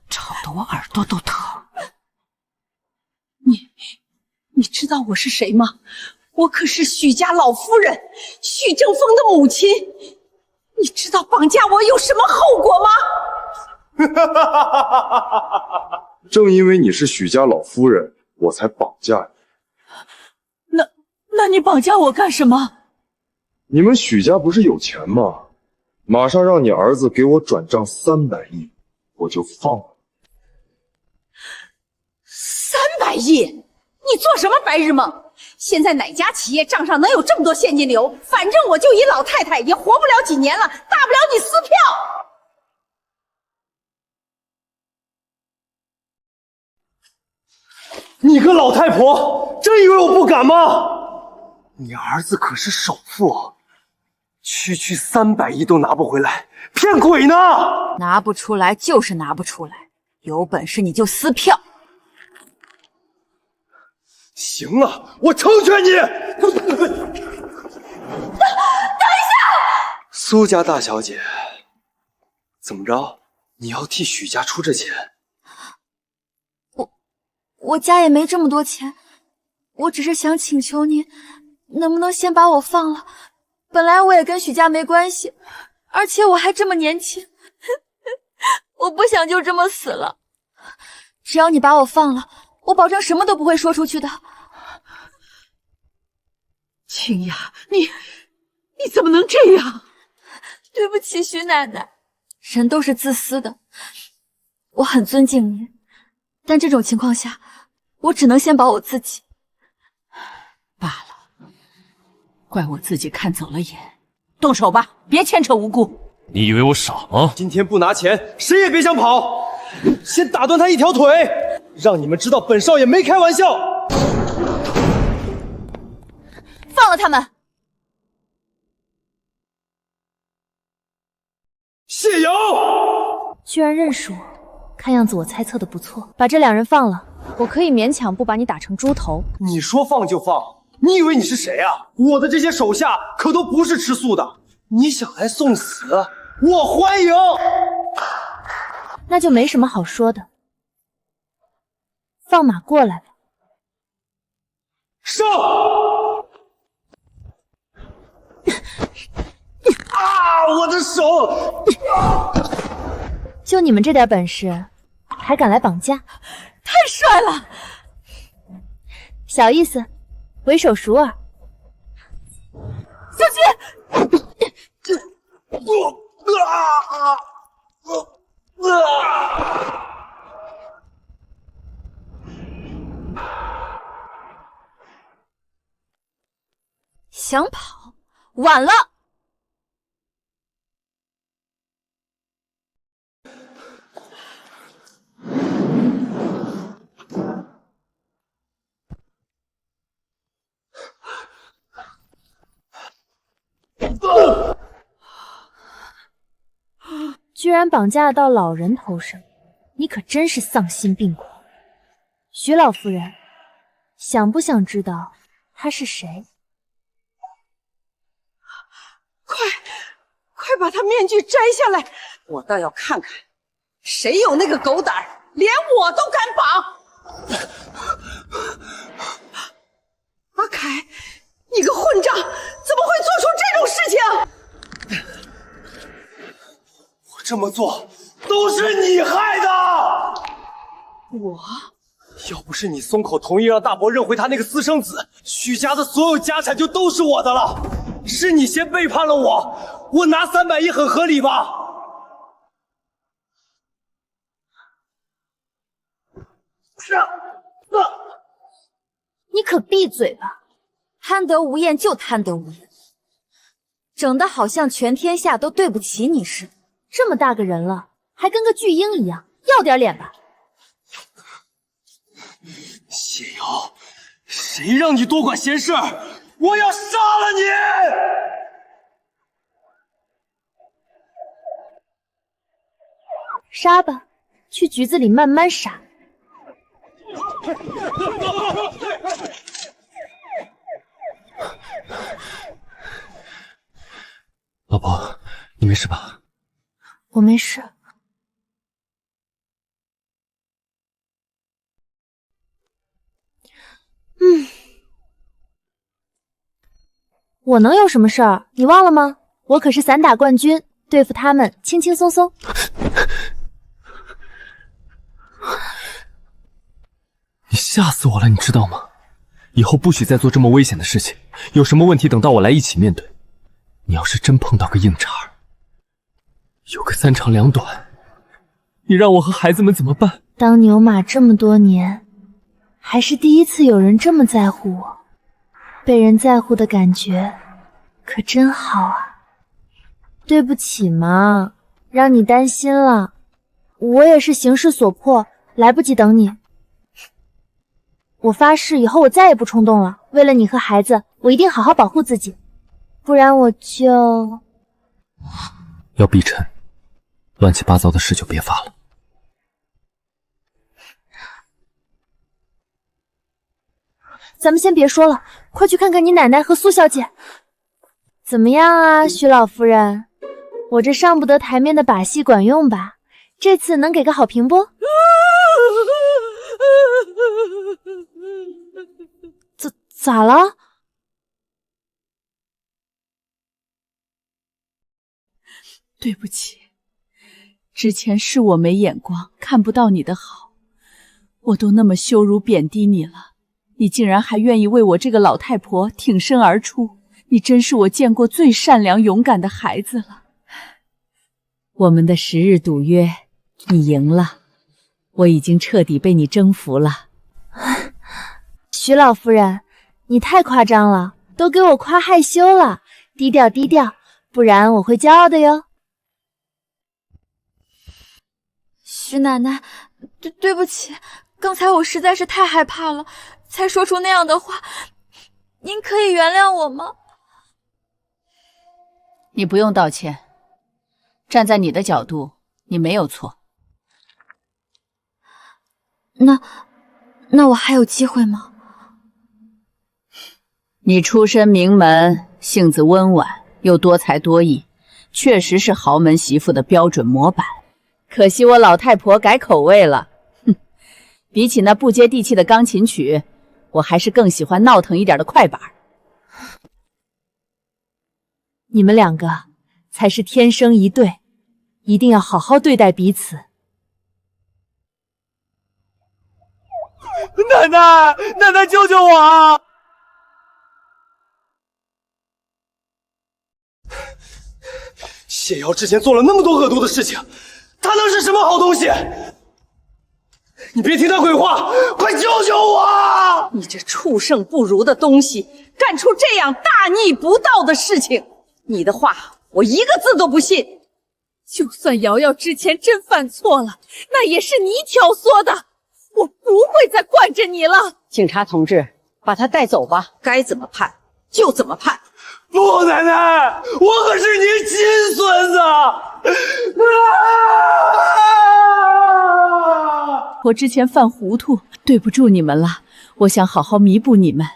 吵得我耳朵都疼。你知道我是谁吗？我可是许家老夫人，许正风的母亲。你知道绑架我有什么后果吗？正因为你是许家老夫人，我才绑架你。那你绑架我干什么？你们许家不是有钱吗？马上让你儿子给我转账300亿，我就放了。300亿？你做什么白日梦？现在哪家企业账上能有这么多现金流？反正我就一老太太，也活不了几年了，大不了你撕票。你个老太婆，真以为我不敢吗？你儿子可是首富，区300亿都拿不回来，骗鬼呢！拿不出来就是拿不出来，有本事你就撕票。行啊，我成全你！等一下，苏家大小姐，怎么着？你要替许家出这钱？我家也没这么多钱，我只是想请求您，能不能先把我放了？本来我也跟许家没关系，而且我还这么年轻，我不想就这么死了。只要你把我放了，我保证什么都不会说出去的。清雅，你怎么能这样？对不起，许奶奶。人都是自私的，我很尊敬您，但这种情况下，我只能先保我自己。罢了，怪我自己看走了眼。动手吧，别牵扯无辜。你以为我傻吗？今天不拿钱，谁也别想跑！先打断他一条腿，让你们知道本少爷没开玩笑。放了他们！谢瑶居然认识我，看样子我猜测的不错。把这2人放了，我可以勉强不把你打成猪头。你说放就放，你以为你是谁啊？我的这些手下可都不是吃素的，你想来送死，我欢迎。那就没什么好说的，放马过来吧。上！啊！我的手！就你们这点本事，还敢来绑架？太帅了！小意思，为手熟尔。小心！想跑，晚了。居然绑架到老人头上，你可真是丧心病狂。徐老夫人，想不想知道他是谁？快把他面具摘下来，我倒要看看谁有那个狗胆儿，连我都敢绑。阿凯，你个混账，怎么会做出这种事情？我这么做都是你害的。我要不是你松口同意让大伯认回他那个私生子，许家的所有家产就都是我的了。是你先背叛了我，我拿300亿很合理吧？你可闭嘴吧！贪得无厌就贪得无厌，整得好像全天下都对不起你似的。这么大个人了，还跟个巨婴一样，要点脸吧！谢瑶，谁让你多管闲事？我要杀了你！杀吧，去局子里慢慢杀。事吧？我没事。我能有什么事儿？你忘了吗？我可是散打冠军，对付他们轻轻松松。你吓死我了，你知道吗？以后不许再做这么危险的事情，有什么问题等到我来一起面对。你要是真碰到个硬茬儿，有个三长两短，你让我和孩子们怎么办？当牛马这么多年，还是第一次有人这么在乎我，被人在乎的感觉可真好啊。对不起嘛，让你担心了，我也是形势所迫，来不及等你。我发誓以后我再也不冲动了，为了你和孩子，我一定好好保护自己，不然我就……要避尘，乱七八糟的事就别发了。咱们先别说了，快去看看你奶奶和苏小姐。怎么样啊，徐老夫人？我这上不得台面的把戏管用吧？这次能给个好评不？咋了？对不起，之前是我没眼光，看不到你的好，我都那么羞辱贬低你了，你竟然还愿意为我这个老太婆挺身而出，你真是我见过最善良勇敢的孩子了。我们的10日赌约，你赢了，我已经彻底被你征服了。徐老夫人，你太夸张了，都给我夸害羞了，低调低调，不然我会骄傲的哟。徐奶奶，对不起，刚才我实在是太害怕了，才说出那样的话，您可以原谅我吗？你不用道歉，站在你的角度，你没有错。那我还有机会吗？你出身名门，性子温婉又多才多艺，确实是豪门媳妇的标准模板。可惜我老太婆改口味了，哼，比起那不接地气的钢琴曲，我还是更喜欢闹腾一点的快板。你们两个才是天生一对，一定要好好对待彼此。奶奶，奶奶救救我啊！谢瑶之前做了那么多恶毒的事情，她能是什么好东西？你别听她鬼话，快救救我！你这畜生不如的东西，干出这样大逆不道的事情，你的话我一个字都不信。就算瑶瑶之前真犯错了，那也是你挑唆的，我不会再惯着你了。警察同志，把他带走吧，该怎么判就怎么判。不，奶奶，我可是您亲孙子！我之前犯糊涂，对不住你们了，我想好好弥补你们。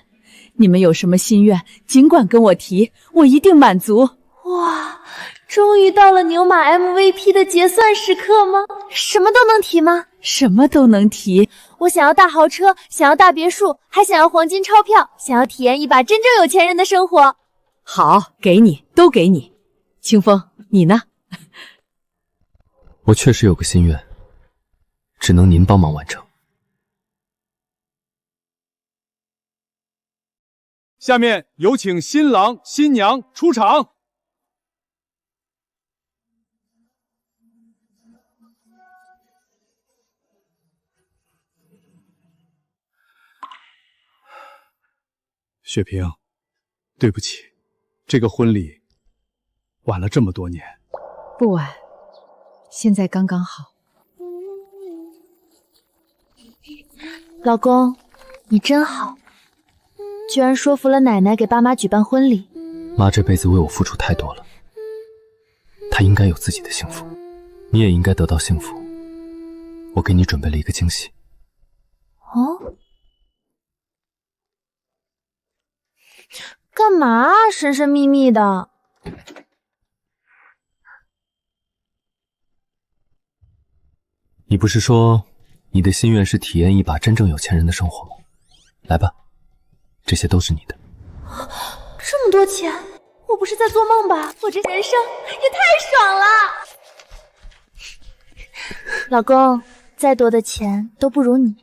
你们有什么心愿，尽管跟我提，我一定满足。哇，终于到了牛马 MVP 的结算时刻吗？什么都能提吗？什么都能提。我想要大豪车，想要大别墅，还想要黄金钞票，想要体验一把真正有钱人的生活。好，给你，都给你。清风，你呢？我确实有个心愿，只能您帮忙完成。下面有请新郎新娘出场。雪萍，对不起，这个婚礼晚了这么多年。不晚，现在刚刚好。老公，你真好，居然说服了奶奶给爸妈举办婚礼。妈这辈子为我付出太多了，她应该有自己的幸福，你也应该得到幸福。我给你准备了一个惊喜。哦？干嘛啊，神神秘秘的？你不是说你的心愿是体验一把真正有钱人的生活吗？来吧，这些都是你的。这么多钱，我不是在做梦吧？我这人生也太爽了！老公，再多的钱都不如你，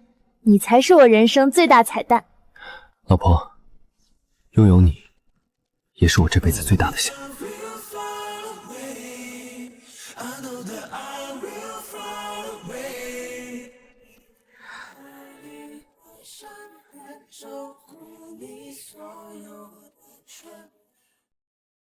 你才是我人生最大彩蛋。老婆，拥有你也是我这辈子最大的幸福。守护你所有的全部。